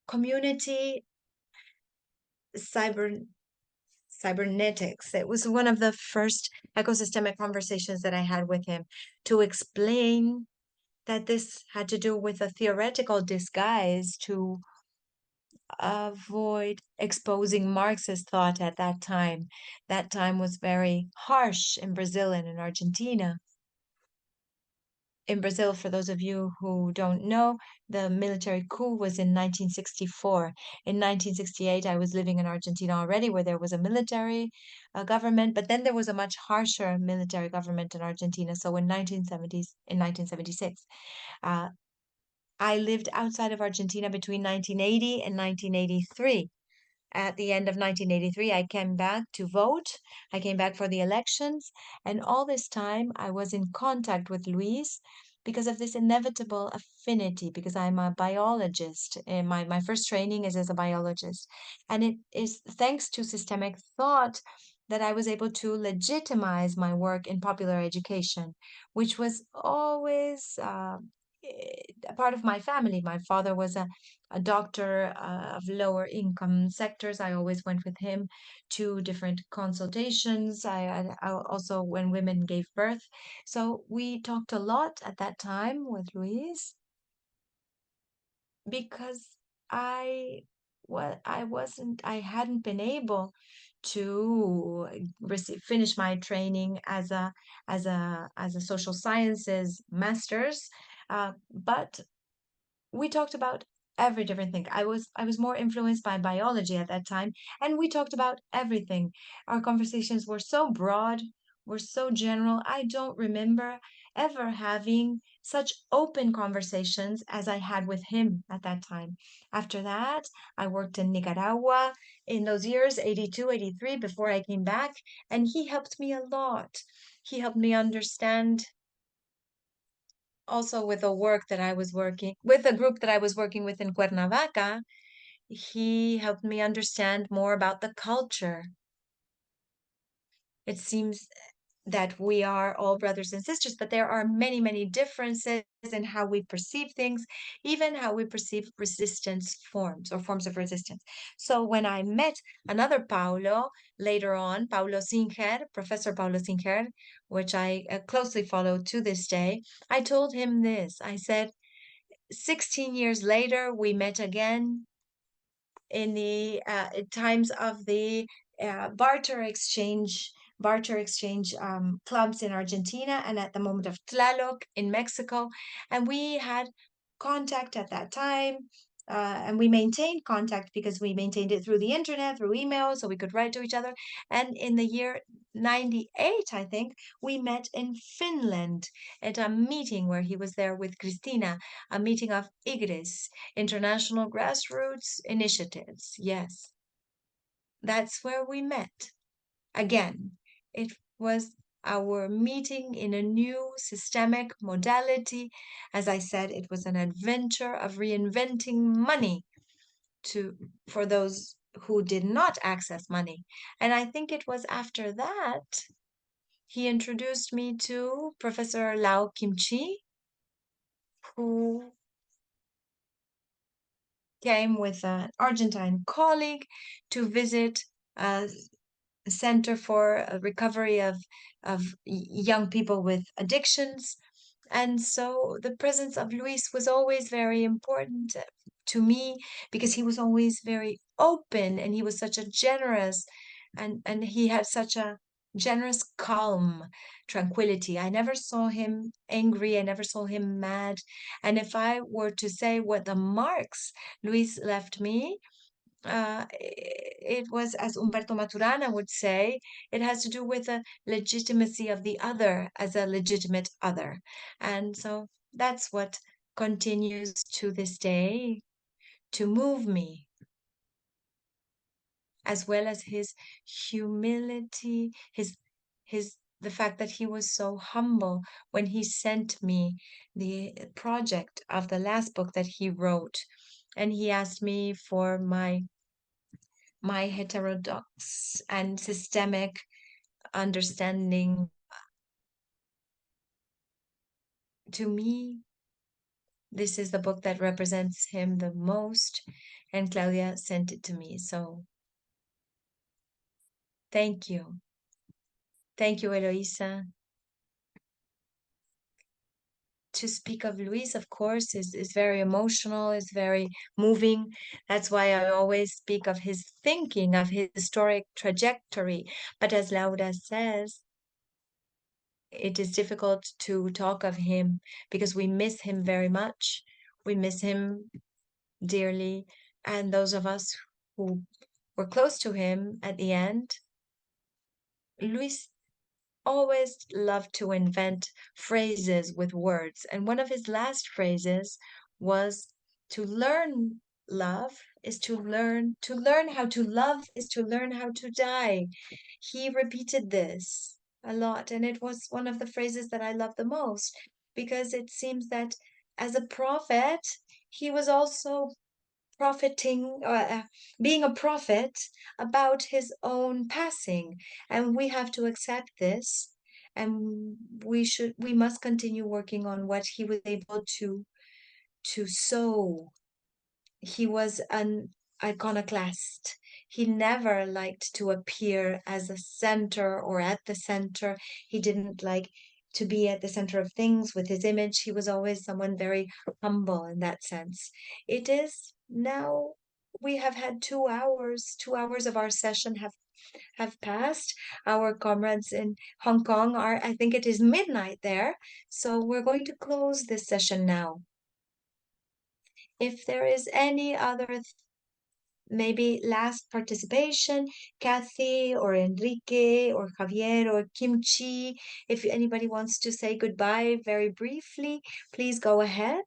Community Cybernetics. It was one of the first ecosystemic conversations that I had with him, to explain that this had to do with a theoretical disguise to avoid exposing Marxist thought at that time. That time was very harsh in Brazil and in Argentina. In Brazil, for those of you who don't know, the military coup was in 1964. In 1968, I was living in Argentina already, where there was a military government, but then there was a much harsher military government in Argentina. So in 1976, I lived outside of Argentina between 1980 and 1983. At the end of 1983, I came back to vote. I came back for the elections. And all this time, I was in contact with Luis because of this inevitable affinity, because I'm a biologist. And my first training is as a biologist. And it is thanks to systemic thought that I was able to legitimize my work in popular education, which was always a part of my family. My father was a doctor of lower income sectors. I always went with him to different consultations. I also when women gave birth. So we talked a lot at that time with Luis, because I hadn't been able to finish my training as a social sciences master's, but we talked about every different thing. I was more influenced by biology at that time, and we talked about everything. Our conversations were so broad, were so general. I don't remember ever having such open conversations as I had with him at that time. After that, I worked in Nicaragua in those years, 82, 83, before I came back, and he helped me a lot. He helped me understand also with the work that I was working with, the group that I was working with in Cuernavaca. He helped me understand more about the culture. It seems that we are all brothers and sisters, but there are many, many differences in how we perceive things, even how we perceive resistance forms or forms of resistance. So when I met another Paulo later on, Professor Paulo Singer, which I closely follow to this day, I told him this. I said, 16 years later, we met again in the times of the barter exchange clubs in Argentina, and at the moment of Tlaloc in Mexico. And we had contact at that time, and we maintained contact because we maintained it through the internet, through email, so we could write to each other. And in the year 98, I think, we met in Finland at a meeting where he was there with Christina, a meeting of IGRIS, International Grassroots Initiatives. Yes, that's where we met. Again, it was our meeting in a new systemic modality. As I said, it was an adventure of reinventing money for those who did not access money. And I think it was after that he introduced me to Professor Lau Kimchi, who came with an Argentine colleague to visit a center for recovery of young people with addictions. And so the presence of Luis was always very important to me, because he was always very open, and he was such a generous, and he had such a generous, calm tranquility. I never saw him angry. I never saw him mad. And if I were to say what the marks Luis left me, it was, as Umberto Maturana would say, it has to do with the legitimacy of the other as a legitimate other. And so that's what continues to this day to move me, as well as his humility, the fact that he was so humble when he sent me the project of the last book that he wrote, and he asked me for my heterodox and systemic understanding. To me, this is the book that represents him the most, and Claudia sent it to me. So thank you. Thank you, Eloisa. To speak of Luis, of course, is very emotional, is very moving. That's why I always speak of his thinking, of his historic trajectory. But as Laura says, it is difficult to talk of him because we miss him very much. We miss him dearly. And those of us who were close to him at the end, Luis always loved to invent phrases with words. And one of his last phrases was, to learn love is to learn how to love is to learn how to die. He repeated this a lot, and it was one of the phrases that I love the most, because it seems that as a prophet, he was also profiting, being a prophet about his own passing, and we have to accept this, and we must continue working on what he was able to sow. He was an iconoclast. He never liked to appear as a center or at the center. He didn't like to be at the center of things with his image. He was always someone very humble in that sense. It is now, we have had 2 hours. 2 hours of our session have passed. Our comrades in Hong Kong are, I think it is midnight there. So we're going to close this session now. If there is any other maybe last participation, Kathy or Enrique or Javier or Kimchi, if anybody wants to say goodbye very briefly, please go ahead.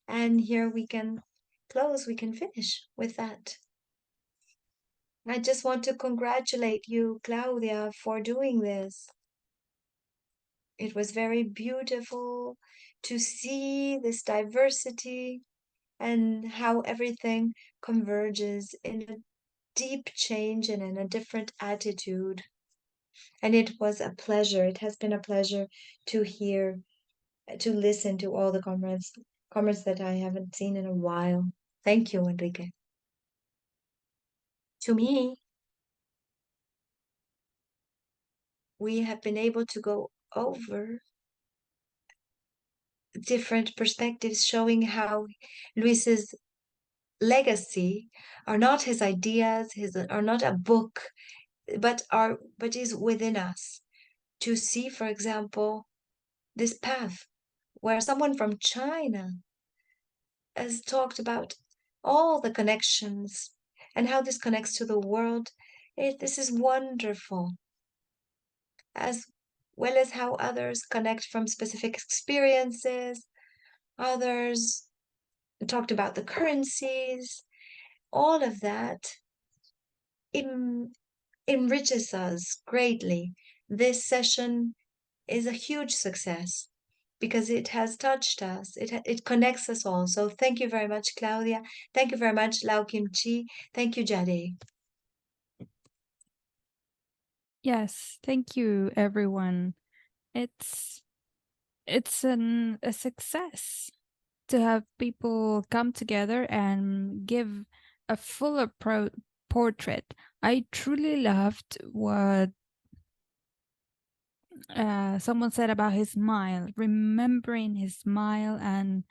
And here we can close, we can finish with that. I just want to congratulate you, Claudia, for doing this. It was very beautiful to see this diversity and how everything converges in a deep change and in a different attitude. And it was a pleasure. It has been a pleasure to hear, to listen to all the comrades that I haven't seen in a while. Thank you, Enrique. To me, we have been able to go over different perspectives, showing how Luis's legacy are not his ideas, are not a book, but is within us. To see, for example, this path where someone from China has talked about all the connections and how this connects to the world. This is wonderful, as well as how others connect from specific experiences. Others talked about the currencies. All of that enriches us greatly. This session is a huge success because it has touched us. It connects us all. So thank you very much, Claudia. Thank you very much, Lau Kimchi. Thank you, Jade. Yes, thank you, everyone. It's a success to have people come together and give a fuller portrait. I truly loved what someone said about his smile, remembering his smile and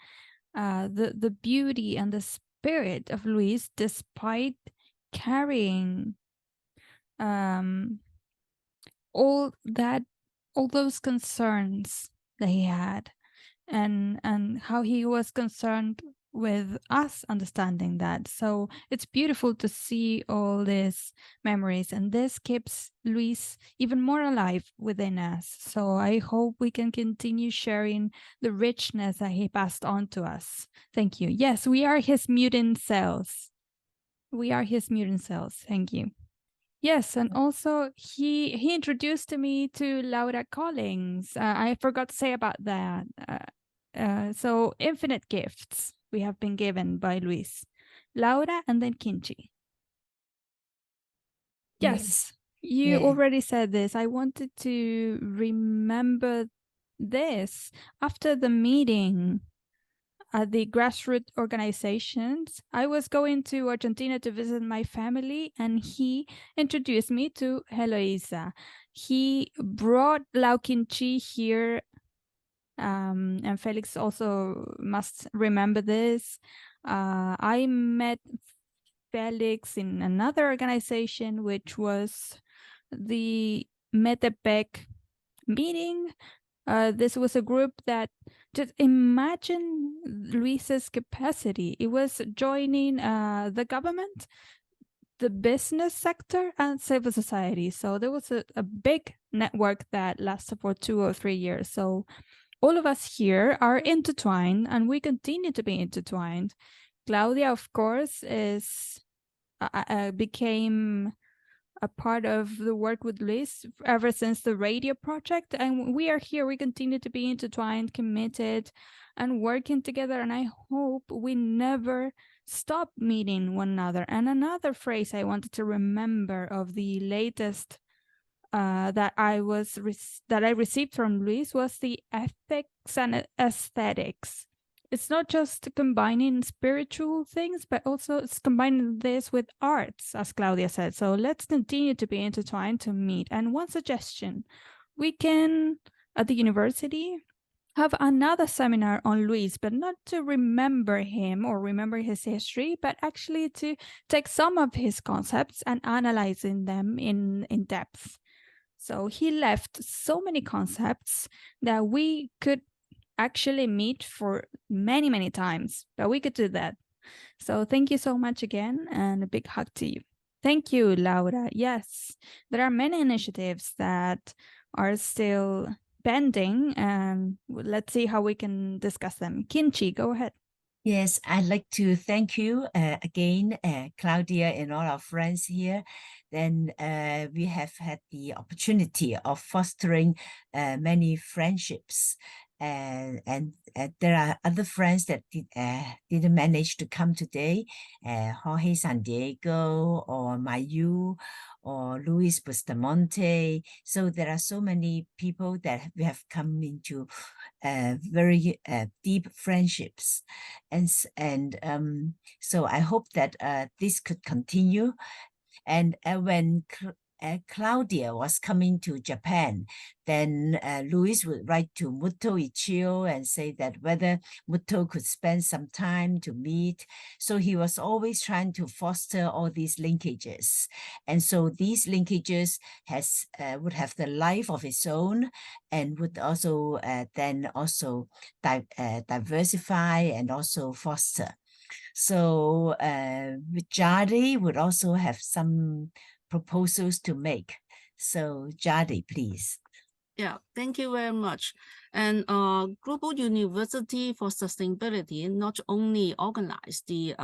the beauty and the spirit of Luis, despite carrying all those concerns that he had, and how he was concerned with us understanding that. So it's beautiful to see all these memories, and this keeps Luis even more alive within us. So I hope we can continue sharing the richness that he passed on to us. Thank you. Yes, we are his mutant cells. We are his mutant cells. Thank you. Yes, and also he introduced me to Laura Collins. I forgot to say about that. So infinite gifts we have been given by Luis, Laura, and then Kinchi. Yes, you already said this. I wanted to remember this after the meeting at the grassroots organizations. I was going to Argentina to visit my family, and he introduced me to Heloisa. He brought Lau Kinchi here, and Felix also must remember this. I met Felix in another organization, which was the Metepec meeting. This was a group that, just imagine Luis's capacity. It was joining the government, the business sector, and civil society. So there was a big network that lasted for 2 or 3 years. So all of us here are intertwined, and we continue to be intertwined. Claudia, of course, is became a part of the work with Luis ever since the radio project. And we are here, we continue to be intertwined, committed, and working together. And I hope we never stop meeting one another. And another phrase I wanted to remember of the latest that I received from Luis was the ethics and aesthetics. It's not just combining spiritual things, but also it's combining this with arts, as Claudia said. So let's continue to be intertwined, to meet. And one suggestion, we can, at the university, have another seminar on Luis, but not to remember him or remember his history, but actually to take some of his concepts and analyzing them in depth. So he left so many concepts that we could actually meet for many, many times, but we could do that. So thank you so much again, and a big hug to you. Thank you, Laura. Yes, there are many initiatives that are still pending, and let's see how we can discuss them. Kinchi, go ahead. Yes, I'd like to thank you again, Claudia, and all our friends here. Then we have had the opportunity of fostering many friendships. And there are other friends that didn't manage to come today, Jorge San Diego or Mayu or Luis Bustamante. So there are so many people that we have come into very deep friendships. And so I hope that this could continue. And when Claudia was coming to Japan, then Luis would write to Muto Ichio and say that whether Muto could spend some time to meet. So he was always trying to foster all these linkages. And so these linkages would have the life of its own, and would also then also diversify and also foster. So Jadi would also have some proposals to make. So Jadi, please. Yeah, thank you very much. And Global University for Sustainability not only organize the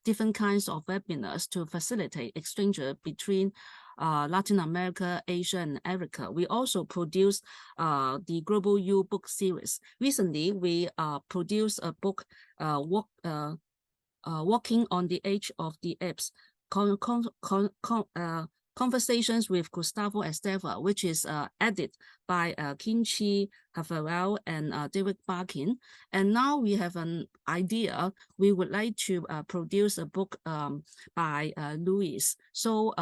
different kinds of webinars to facilitate exchange between Latin America, Asia, and Africa. We also produce the Global U book series. Recently, we produced a book, Walking on the Edge of the Apes, Conversations with Gustavo Esteva, which is edited by Kinchi, Javier, and David Barkin. And now we have an idea. We would like to produce a book by Luis. So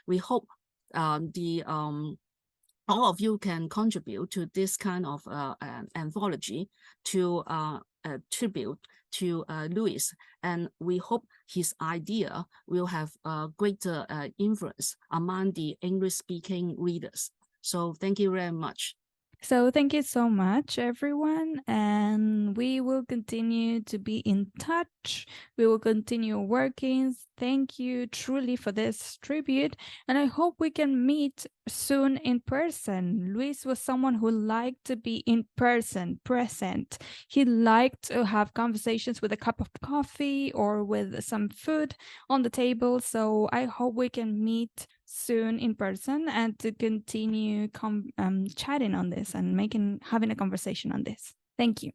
we hope all of you can contribute to this kind of anthology to tribute to Luis, and we hope his idea will have a greater influence among the English-speaking readers. So thank you very much. So thank you so much, everyone, and we will continue to be in touch. We will continue working. Thank you truly for this tribute, and I hope we can meet soon in person. Luis was someone who liked to be in person, present. He liked to have conversations with a cup of coffee or with some food on the table. So I hope we can meet soon in person and to continue chatting on this and having a conversation on this. Thank you.